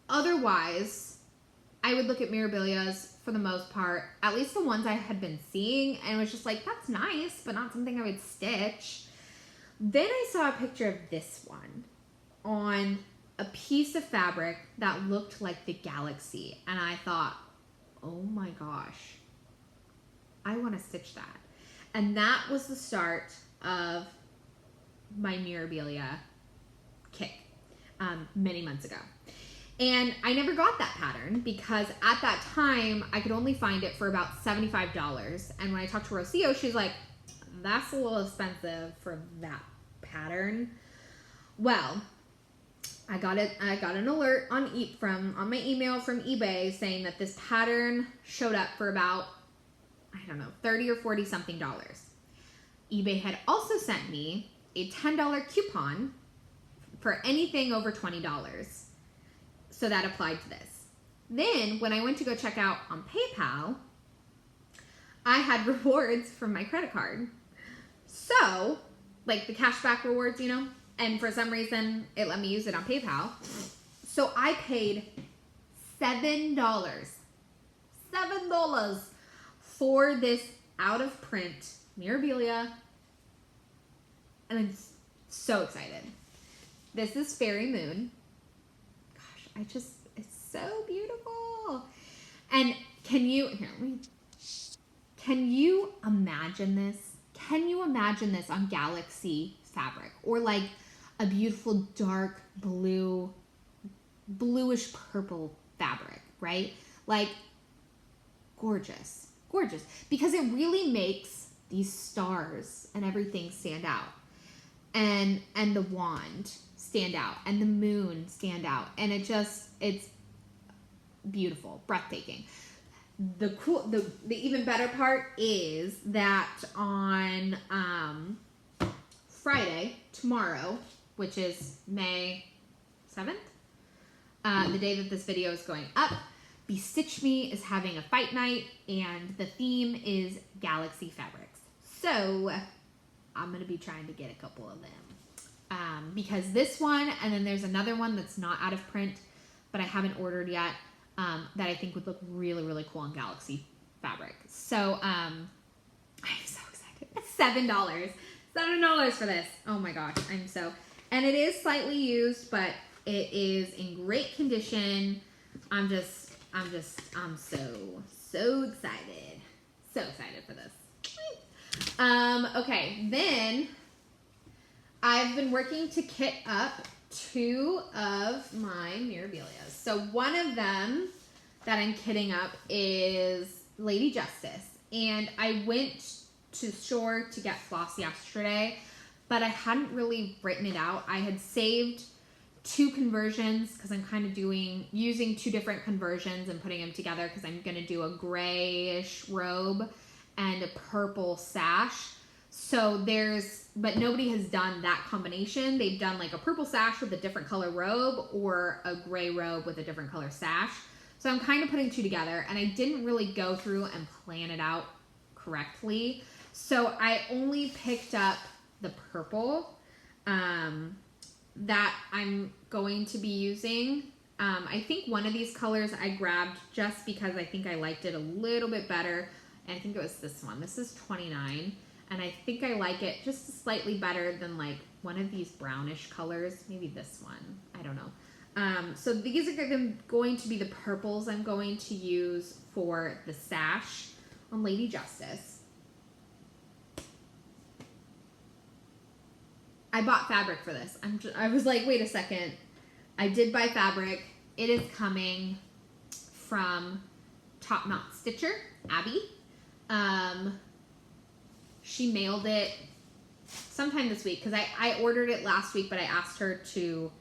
otherwise, I would look at Mirabilias for the most part, at least the ones I had been seeing, and was just like, that's nice, but not something I would stitch. Then I saw a picture of this one on a piece of fabric that looked like the galaxy, and I thought, oh my gosh, I want to stitch that. And that was the start of my Mirabilia kick many months ago. And I never got that pattern because at that time I could only find it for about $75. And when I talked to Rocio, she's like, that's a little expensive for that pattern. Well, I got an alert on my email from eBay saying that this pattern showed up for about, I don't know, 30 or 40 something dollars. eBay had also sent me a $10 coupon for anything over $20. So that applied to this. Then when I went to go check out on PayPal, I had rewards from my credit card. So, like the cashback rewards, you know, and for some reason it let me use it on PayPal. So I paid $7 for this out of print Mirabilia. And I'm so excited. This is Fairy Moon. Gosh, it's so beautiful. And can you imagine this? Can you imagine this on Galaxy fabric? Or like a beautiful dark blue, bluish purple fabric, right? Like gorgeous, gorgeous. Because it really makes these stars and everything stand out. And the wand stand out, and the moon stand out, and it's beautiful, breathtaking. The even better part is that on Friday, tomorrow, which is May 7th, the day that this video is going up, Be Stitch Me is having a fight night, and the theme is Galaxy fabrics. So I'm going to be trying to get a couple of them. Because this one, and then there's another one that's not out of print, but I haven't ordered yet, that I think would look really, really cool on Galaxy fabric. So, I'm so excited. $7 for this. Oh my gosh, and it is slightly used, but it is in great condition. I'm so excited. So excited for this. Okay, then I've been working to kit up 2 of my Mirabilias. So one of them that I'm kitting up is Lady Justice. And I went to the store to get floss yesterday, but I hadn't really written it out. I had saved 2 conversions because I'm kind of using 2 different conversions and putting them together because I'm going to do a grayish robe and a purple sash. So but nobody has done that combination. They've done like a purple sash with a different color robe or a gray robe with a different color sash. So I'm kind of putting 2 together, and I didn't really go through and plan it out correctly. So I only picked up the purple that I'm going to be using. I think one of these colors I grabbed just because I think I liked it a little bit better. And I think it was this one. This is $29. And I think I like it just slightly better than like one of these brownish colors. Maybe this one. I don't know. So these are going to be the purples I'm going to use for the sash on Lady Justice. I bought fabric for this. I was like, wait a second. I did buy fabric. It is coming from Top Knot Stitcher, Abby. She mailed it sometime this week because I ordered it last week, but I asked her to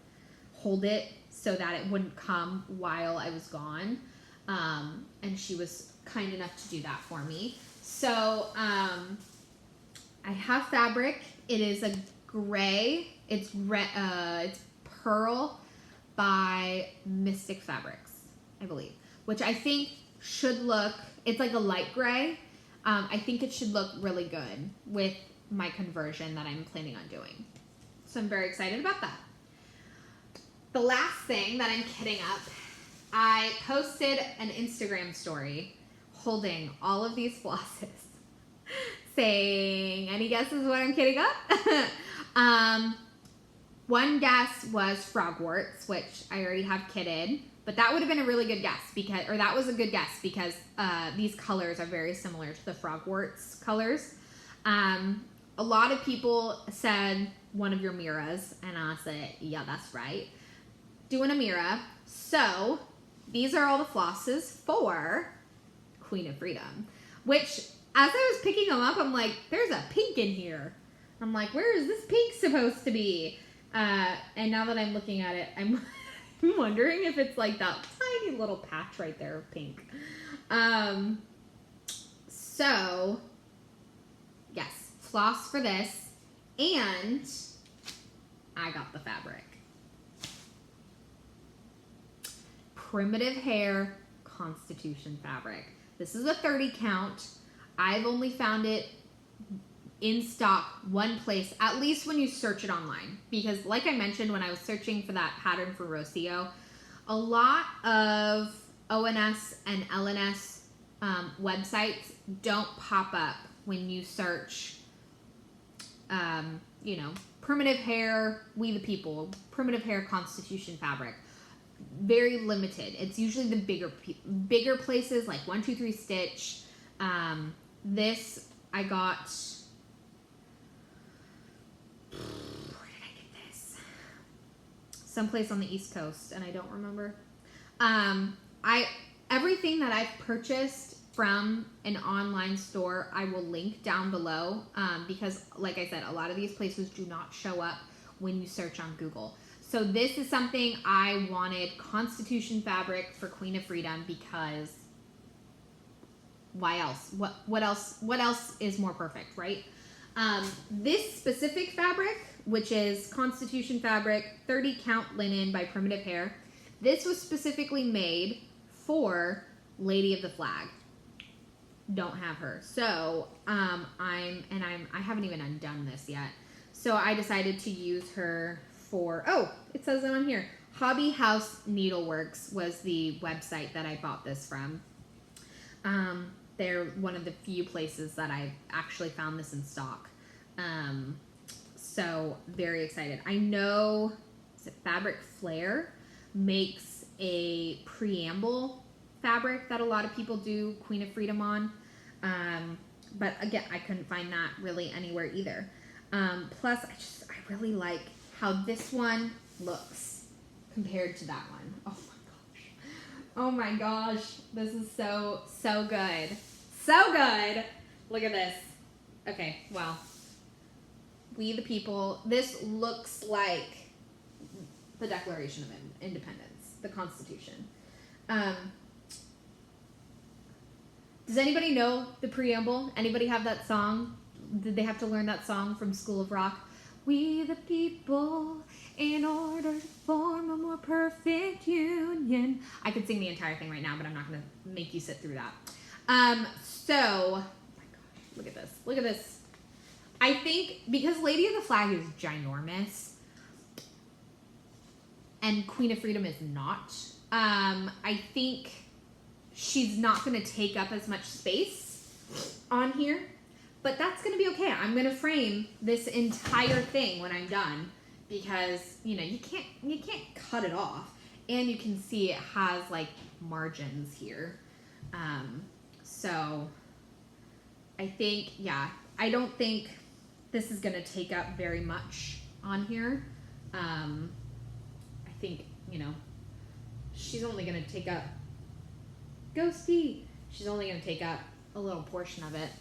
hold it so that it wouldn't come while I was gone. And she was kind enough to do that for me. So I have fabric. It is a gray. It's Pearl by Mystic Fabrics, I believe, which I think should look, it's like a light gray. I think it should look really good with my conversion that I'm planning on doing. So I'm very excited about that. The last thing that I'm kitting up I posted an Instagram story holding all of these flosses saying, any guesses what I'm kidding up? One guess was frogworts, which I already have kitted, but that would have been a really good guess that was a good guess because these colors are very similar to the frogworts colors. A lot of people said one of your miras, and I said, yeah, that's right. Doing a mira. So these are all the flosses for Queen of Freedom, which as I was picking them up, I'm like, there's a pink in here. I'm like, where is this pink supposed to be? And now that I'm looking at it, I'm wondering if it's like that tiny little patch right there of pink. So, yes, floss for this, and I got the fabric. Primitive Hair Constitution fabric. This is a 30 count. I've only found it in stock one place, at least when you search it online, because like I mentioned when I was searching for that pattern for Rocio, a lot of ONS and LNS websites don't pop up when you search primitive hair, We the People, primitive hair Constitution fabric. Very limited. It's usually the bigger places like 123 Stitch. This I got. Where did I get this? Someplace on the East Coast, and I don't remember. Everything that I've purchased from an online store, I will link down below because, like I said, a lot of these places do not show up when you search on Google. So this is something I wanted Constitution fabric for Queen of Freedom because why else? What else is more perfect, right? This specific fabric, which is Constitution fabric, 30 count linen by Primitive Hair, this was specifically made for Lady of the Flag. Don't have her. So, I haven't even undone this yet. So I decided to use her for, it says it on here. Hobby House Needleworks was the website that I bought this from. They're one of the few places that I've actually found this in stock. So very excited. I know Fabric Flair makes a preamble fabric that a lot of people do Queen of Freedom on. But again, I couldn't find that really anywhere either. Plus, I really like how this one looks compared to that one. Oh my gosh, this is so good. So good. Look at this. Okay, well, We the People, this looks like the Declaration of Independence, the Constitution. Does anybody know the preamble? Anybody have that song? Did they have to learn that song from School of Rock? We the people, in order to form a more perfect union. I could sing the entire thing right now, but I'm not going to make you sit through that. Oh my gosh, look at this. Look at this. I think because Lady of the Flag is ginormous and Queen of Freedom is not, I think she's not going to take up as much space on here. But that's going to be okay. I'm going to frame this entire thing when I'm done because, you can't cut it off. And you can see it has, like, margins here. So I think, I don't think this is going to take up very much on here. I think, she's only going to take up, Ghosty, she's only going to take up a little portion of it.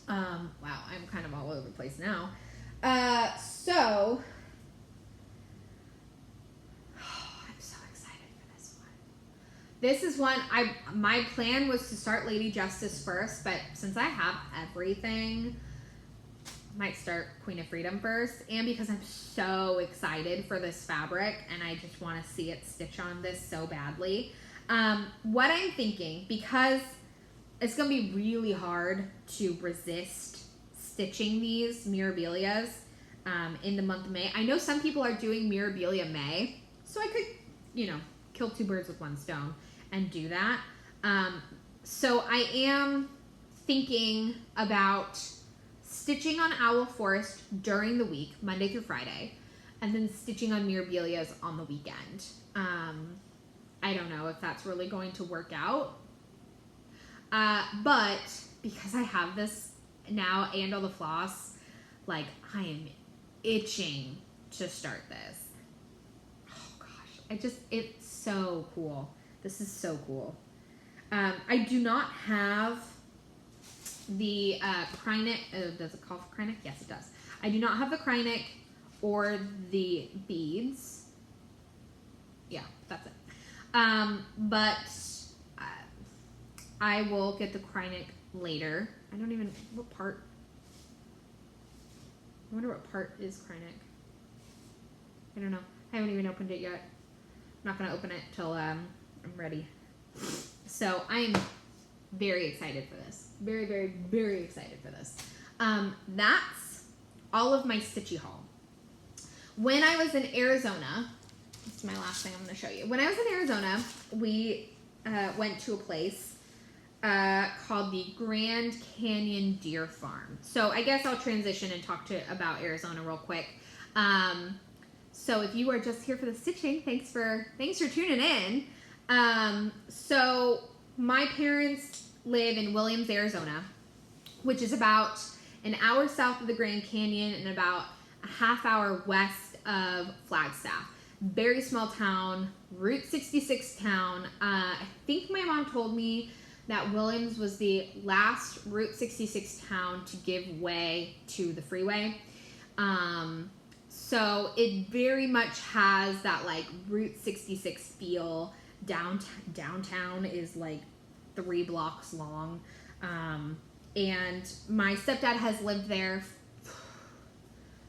Wow, I'm kind of all over the place now. I'm so excited for this one. This is one, my plan was to start Lady Justice first, but since I have everything, I might start Queen of Freedom first, and because I'm so excited for this fabric, and I just want to see it stitch on this so badly. What I'm thinking, because it's going to be really hard to resist stitching these Mirabilias in the month of May. I know some people are doing Mirabilia May, so I could, kill two birds with one stone and do that. So I am thinking about stitching on Owl Forest during the week, Monday through Friday, and then stitching on Mirabilias on the weekend. I don't know if that's really going to work out. But because I have this now and all the floss, like, I am itching to start this. Oh gosh, it's so cool. This is so cool. I do not have the Krynic. Does it call for Krynic? Yes, it does. I do not have the Krynic or the beads. Yeah, that's it. But I will get the Krynic later. I don't even, what part? I wonder what part is Krynic. I don't know. I haven't even opened it yet. I'm not going to open it till I'm ready. So I'm very excited for this. Very, very, very excited for this. That's all of my stitchy haul. When I was in Arizona, this is my last thing I'm going to show you. When I was in Arizona, we went to a place called the Grand Canyon Deer Farm. So I guess I'll transition and talk about Arizona real quick. So if you are just here for the stitching, thanks for tuning in. So my parents live in Williams, Arizona, which is about an hour south of the Grand Canyon and about a half hour west of Flagstaff. Very small town, Route 66 town. I think my mom told me that Williams was the last Route 66 town to give way to the freeway. So it very much has that like Route 66 feel. Downtown is like 3 blocks long. And my stepdad has lived there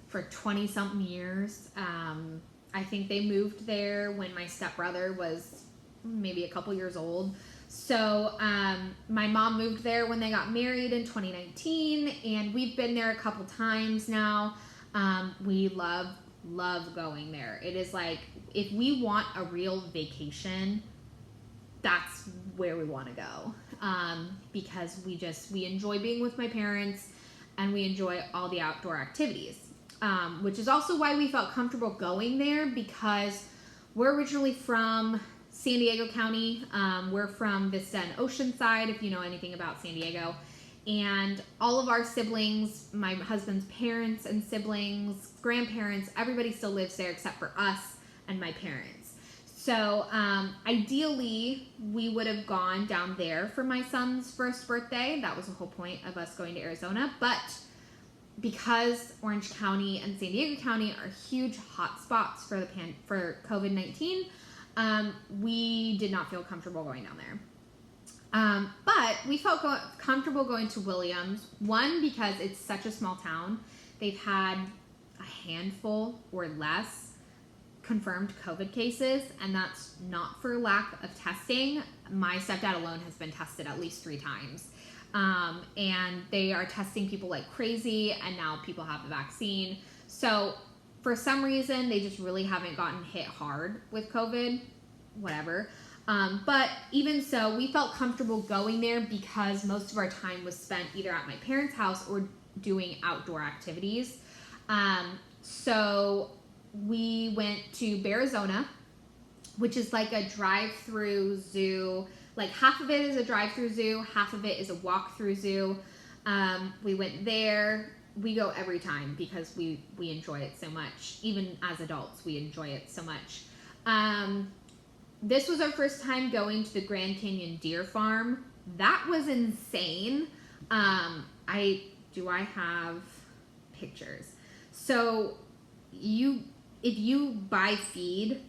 for 20 something years. I think they moved there when my stepbrother was maybe a couple years old. So my mom moved there when they got married in 2019, and we've been there a couple times now. We love going there. It is like, if we want a real vacation, that's where we want to go. Because we enjoy being with my parents, and we enjoy all the outdoor activities. Which is also why we felt comfortable going there, because we're originally from San Diego County. We're from Vista and Oceanside, if you know anything about San Diego. And all of our siblings, my husband's parents and siblings, grandparents, everybody still lives there except for us and my parents. So ideally, we would have gone down there for my son's first birthday. That was the whole point of us going to Arizona. But because Orange County and San Diego County are huge hot spots for COVID-19, we did not feel comfortable going down there. But we felt comfortable going to Williams, one, because it's such a small town. They've had a handful or less confirmed COVID cases, and that's not for lack of testing. My stepdad alone has been tested at least 3 times. And they are testing people like crazy, and now people have the vaccine. So for some reason, they just really haven't gotten hit hard with COVID, whatever. But even so, we felt comfortable going there because most of our time was spent either at my parents' house or doing outdoor activities. So we went to Arizona, which is like a drive-through zoo. Like half of it is a drive-through zoo, half of it is a walk-through zoo. We went there. We go every time because we enjoy it so much. Even as adults, we enjoy it so much. This was our first time going to the Grand Canyon Deer Farm. That was insane. I have pictures. So if you buy feed,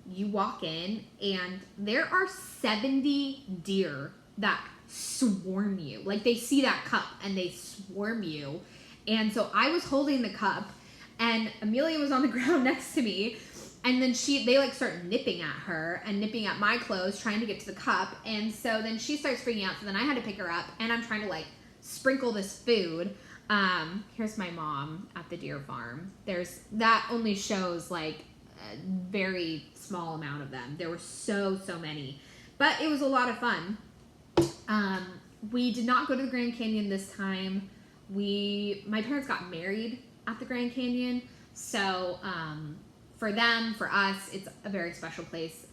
you walk in and there are 70 deer that swarm you. Like, they see that cup and they swarm you. And so I was holding the cup and Amelia was on the ground next to me. And then they like start nipping at her and nipping at my clothes, trying to get to the cup. And so then she starts freaking out. So then I had to pick her up, and I'm trying to like sprinkle this food. Here's my mom at the deer farm. That only shows like a very small amount of them. There were so many, but it was a lot of fun. We did not go to the Grand Canyon this time. My parents got married at the Grand Canyon, so for us, it's a very special place,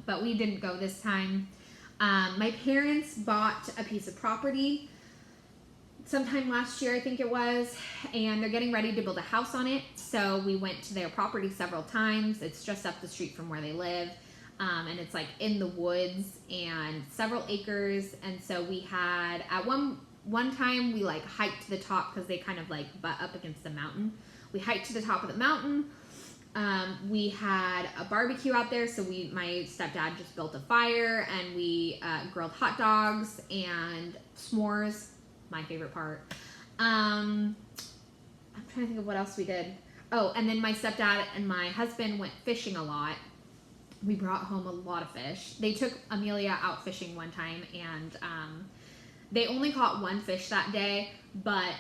but we didn't go this time. My parents bought a piece of property sometime last year, I think it was, and they're getting ready to build a house on it, so we went to their property several times. It's just up the street from where they live, and it's like in the woods and several acres, and so we had, at one time, we like hiked to the top because they kind of like butt up against the mountain. We hiked to the top of the mountain. We had a barbecue out there, so my stepdad just built a fire, and we grilled hot dogs and s'mores, my favorite part. I'm trying to think of what else we did. Oh, and then my stepdad and my husband went fishing a lot. We brought home a lot of fish. They took Amelia out fishing one time, and they only caught one fish that day, but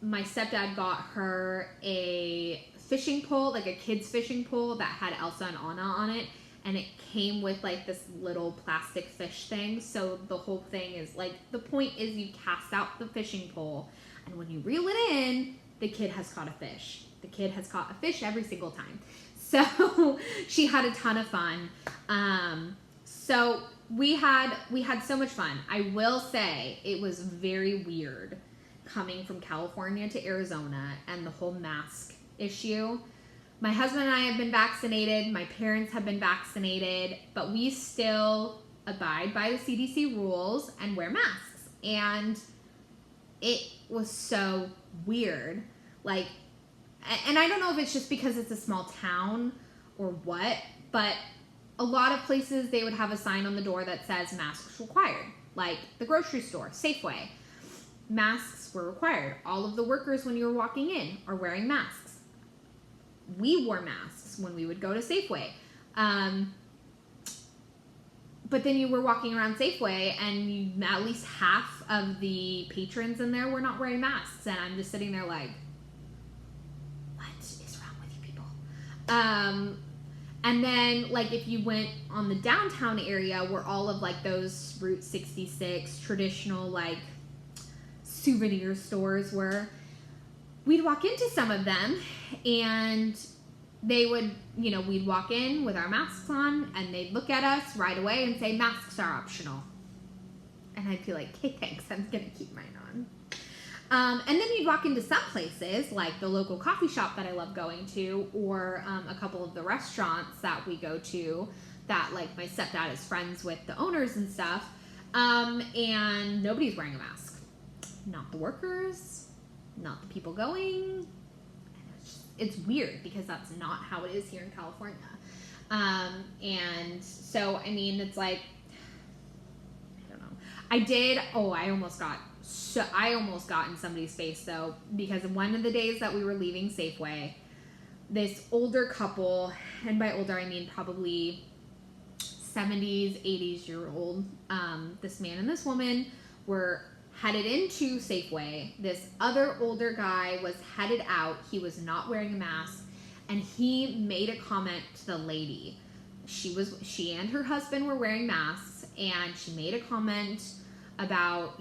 my stepdad got her a fishing pole, like a kid's fishing pole that had Elsa and Anna on it, and it came with like this little plastic fish thing. So the whole thing is like, the point is you cast out the fishing pole, and when you reel it in, the kid has caught a fish. The kid has caught a fish every single time. So she had a ton of fun. So we had so much fun. I will say it was very weird coming from California to Arizona and the whole mask issue. My husband and I have been vaccinated. My parents have been vaccinated, but we still abide by the CDC rules and wear masks. And it was so weird. Like, and I don't know if it's just because it's a small town or what, but a lot of places they would have a sign on the door that says masks required. Like the grocery store, Safeway. Masks were required. All of the workers when you were walking in are wearing masks. We wore masks when we would go to Safeway. But then you were walking around Safeway and at least half of the patrons in there were not wearing masks. And I'm just sitting there like, what is wrong with you people? And then like if you went on the downtown area where all of like those Route 66 traditional like souvenir stores were, we'd walk into some of them and they would, we'd walk in with our masks on and they'd look at us right away and say, masks are optional. And I'd be like, okay, thanks, I'm going to keep mine on. And then you'd walk into some places like the local coffee shop that I love going to, or a couple of the restaurants that we go to that like my stepdad is friends with the owners and stuff. And nobody's wearing a mask. Not the workers, not the people going. It's weird because that's not how it is here in California. And so, I mean, it's like, I don't know. I almost got in somebody's face though, because one of the days that we were leaving Safeway, this older couple, and by older I mean probably 70s, 80s year old, this man and this woman were headed into Safeway. This other older guy was headed out. He was not wearing a mask, and he made a comment to the lady. She and her husband were wearing masks, and she made a comment about,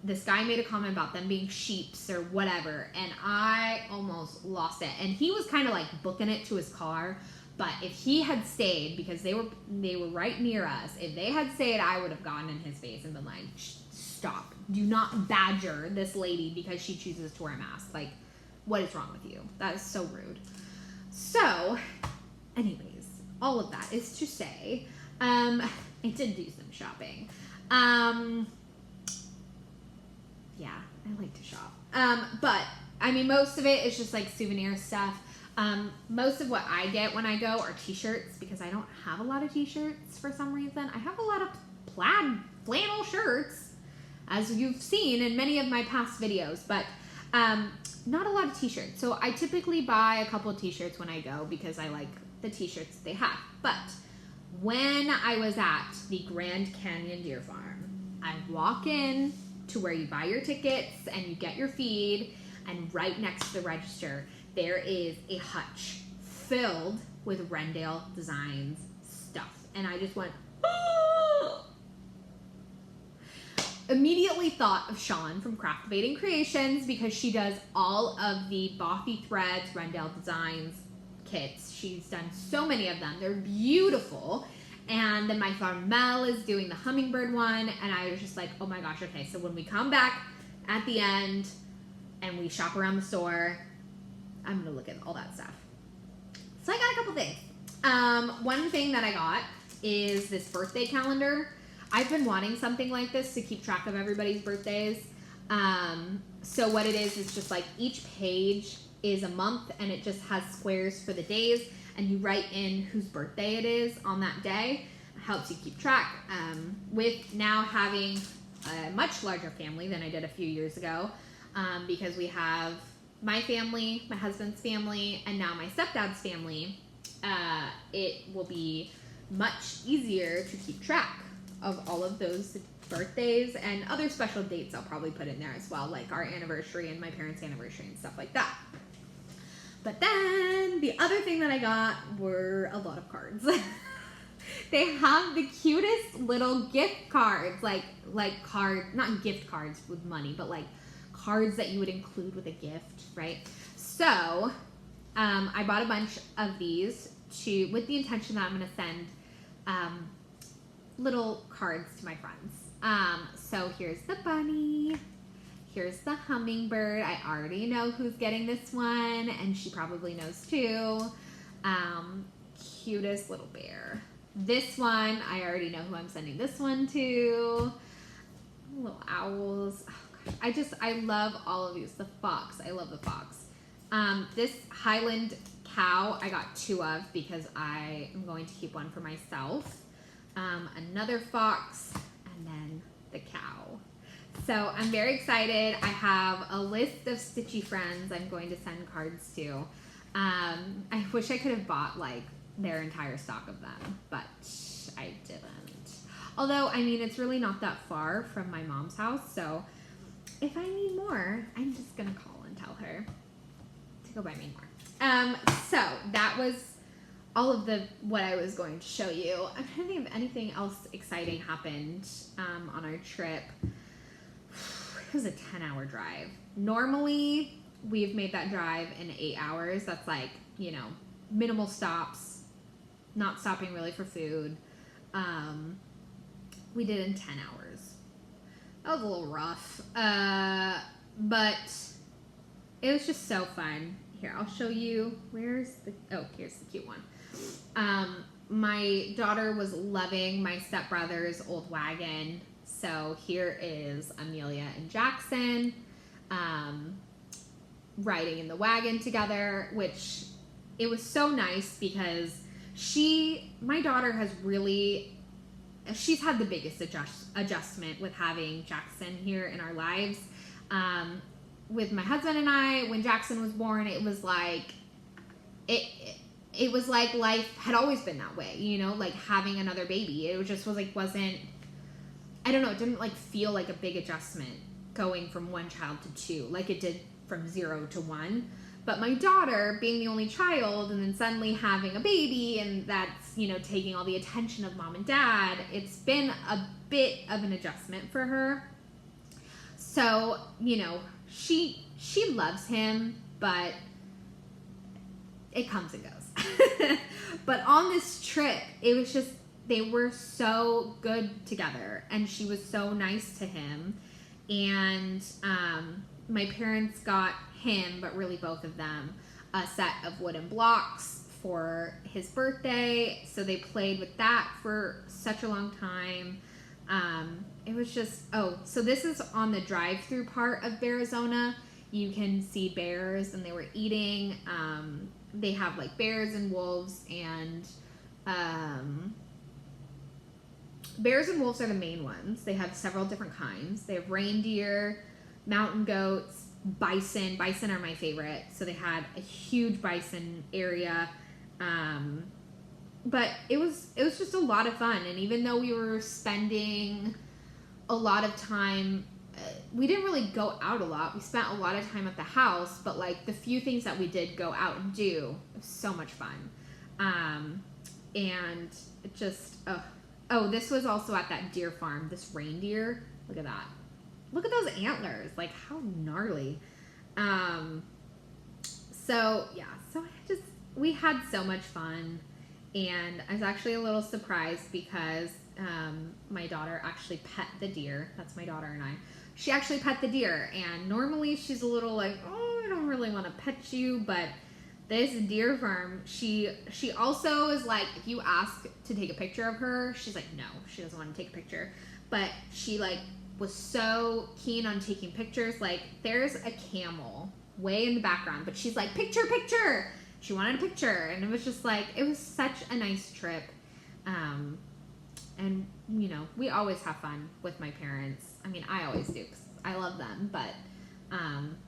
this guy made a comment about them being sheeps or whatever, and I almost lost it. And he was kind of like booking it to his car, but if he had stayed, because they were right near us, if they had stayed, I would have gotten in his face and been like, stop. Do not badger this lady because she chooses to wear a mask. Like, what is wrong with you? That is so rude. So, anyways, all of that is to say, I did do some shopping. Yeah, I like to shop. But, I mean, most of it is just like souvenir stuff. Most of what I get when I go are t-shirts because I don't have a lot of t-shirts for some reason. I have a lot of plaid flannel shirts, as you've seen in many of my past videos, but not a lot of t-shirts. So I typically buy a couple of t-shirts when I go because I like the t-shirts they have. But when I was at the Grand Canyon Deer Farm, I walk in to where you buy your tickets and you get your feed, and right next to the register, there is a hutch filled with Rendale Designs stuff. And I just went, oh! Immediately thought of Sean from Craftivating Creations because she does all of the Bothy Threads Rendale Designs kits. She's done so many of them. They're beautiful. And then my friend Mel is doing the hummingbird one. And I was just like, oh my gosh, okay. So when we come back at the end and we shop around the store, I'm going to look at all that stuff. So I got a couple things. One thing that I got is this birthday calendar. I've been wanting something like this to keep track of everybody's birthdays. So what it is just like each page is a month and it just has squares for the days and you write in whose birthday it is on that day. It helps you keep track. With now having a much larger family than I did a few years ago, because we have my family, my husband's family, and now my stepdad's family, it will be much easier to keep track of all of those birthdays and other special dates I'll probably put in there as well, like our anniversary and my parents' anniversary and stuff like that. But then the other thing that I got were a lot of cards. They have the cutest little gift cards, like not gift cards with money, but like cards that you would include with a gift, right? So I bought a bunch of these with the intention that I'm going to send little cards to my friends. So here's the bunny. Here's the hummingbird. I already know who's getting this one, and she probably knows too. Cutest little bear. This one, I already know who I'm sending this one to. Little owls. Oh gosh, I love all of these. The fox. I love the fox. This Highland cow I got 2 of because I am going to keep one for myself. Another fox, and then the cow. So I'm very excited. I have a list of Stitchy friends I'm going to send cards to. I wish I could have bought like their entire stock of them, but I didn't. Although, I mean, it's really not that far from my mom's house, so if I need more, I'm just gonna call and tell her to go buy me more. So that was all of what I was going to show you. I'm trying to think if anything else exciting happened on our trip. It was a 10-hour drive. Normally, we've made that drive in 8 hours. That's like, you know, minimal stops, not stopping really for food. We did in 10 hours. That was a little rough, but it was just so fun. Here, I'll show you. Here's the cute one. My daughter was loving my stepbrother's old wagon. So here is Amelia and Jackson riding in the wagon together, which it was so nice because my daughter she's had the biggest adjustment with having Jackson here in our lives. With my husband and I, when Jackson was born, it was like it was like life had always been that way, you know, like having another baby. It wasn't, I don't know, it didn't like feel like a big adjustment going from one child to 2, like it did from 0 to 1. But my daughter being the only child and then suddenly having a baby, and that's, you know, taking all the attention of mom and dad, it's been a bit of an adjustment for her. So, you know, she loves him, but it comes and goes. But on this trip, it was just, they were so good together, and she was so nice to him. And my parents got him, but really both of them, a set of wooden blocks for his birthday. So they played with that for such a long time. It was just, so this is on the drive-through part of Arizona. You can see bears, and they were eating. They have like bears and wolves, and bears and wolves are the main ones. They have several different kinds. They have reindeer, mountain goats, bison. Bison are my favorite. So they had a huge bison area. But it was just a lot of fun. And even though we were spending a lot of time, we didn't really go out a lot. We spent a lot of time at the house, but like the few things that we did go out and do, it was so much fun. And it just, oh, this was also at that deer farm, this reindeer. Look at that. Look at those antlers. Like, how gnarly. So yeah, so we had so much fun, and I was actually a little surprised because my daughter actually pet the deer. That's my daughter and I. She actually pet the deer, and normally she's a little like, oh, I don't really want to pet you, but this deer farm, she also is like, if you ask to take a picture of her, she's like, no, she doesn't want to take a picture, but she like was so keen on taking pictures. Like, there's a camel way in the background, but she's like, picture, picture. She wanted a picture, and it was just like, it was such a nice trip. And you know, we always have fun with my parents. I mean, I always do, 'cause I love them, but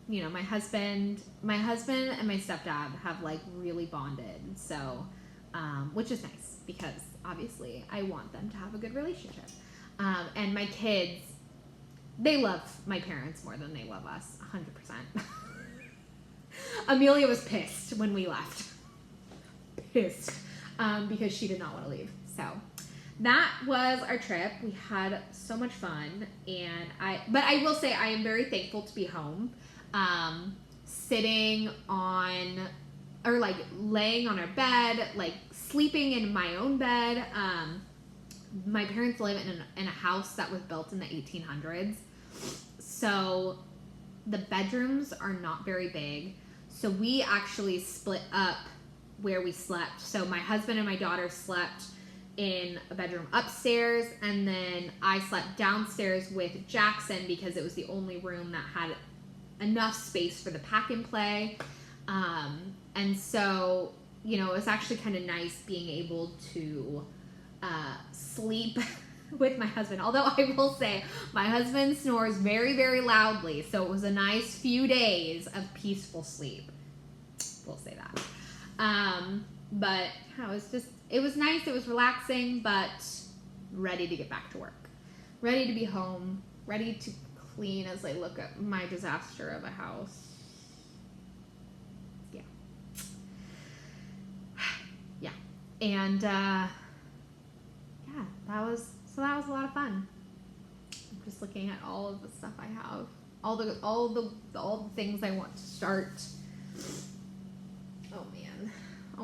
you know, my husband and my stepdad have like really bonded, so which is nice, because obviously I want them to have a good relationship. And my kids, they love my parents more than they love us, 100%. Amelia was pissed when we left. Pissed. Because she did not want to leave. So that was our trip. We had so much fun, but I will say I am very thankful to be home. Sitting on, or like laying on our bed, like sleeping in my own bed. My parents live in a house that was built in the 1800s. So the bedrooms are not very big. So we actually split up where we slept. So my husband and my daughter slept in a bedroom upstairs, and then I slept downstairs with Jackson because it was the only room that had enough space for the pack and play. And so, you know, it was actually kind of nice being able to sleep with my husband. Although I will say my husband snores very, very loudly, so it was a nice few days of peaceful sleep. We'll say that. But it was nice, it was relaxing, but ready to get back to work. Ready to be home, ready to clean as I look at my disaster of a house. Yeah. Yeah. And yeah, that was a lot of fun. I'm just looking at all of the stuff I have. All the things I want to start. Oh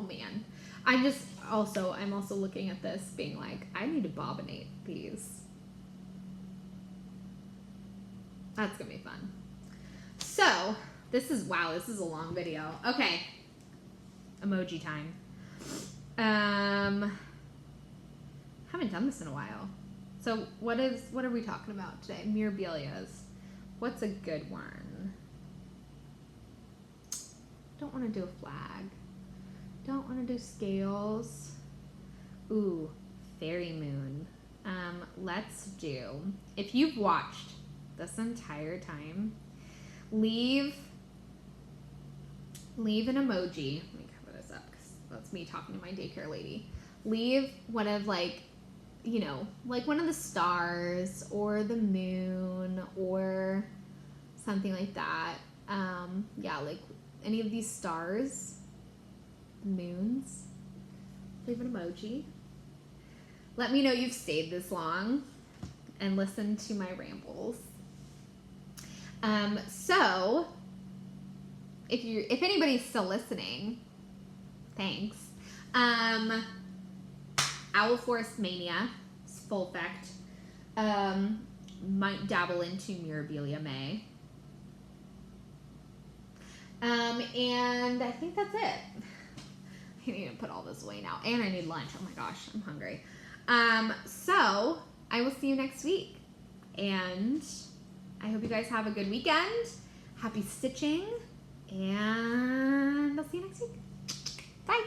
man. I'm also looking at this being like, I need to bobbinate these. That's gonna be fun. So, this is a long video. Okay. Emoji time. Haven't done this in a while. So what are we talking about today? Mirabilias. What's a good one? Don't want to do a flag. Don't want to do scales. Ooh, fairy moon. Let's do, if you've watched this entire time, leave an emoji. Let me cover this up because that's me talking to my daycare lady. Leave one of like, you know, like one of the stars or the moon or something like that. Yeah, like any of these stars, moons. Leave an emoji. Let me know you've stayed this long and listened to my rambles. So if anybody's still listening, thanks. Owl Forest Mania is full effect. Might dabble into Mirabilia May. And I think that's it. I need to put all this away now. And I need lunch. Oh my gosh, I'm hungry. So I will see you next week. And I hope you guys have a good weekend. Happy stitching. And I'll see you next week. Bye.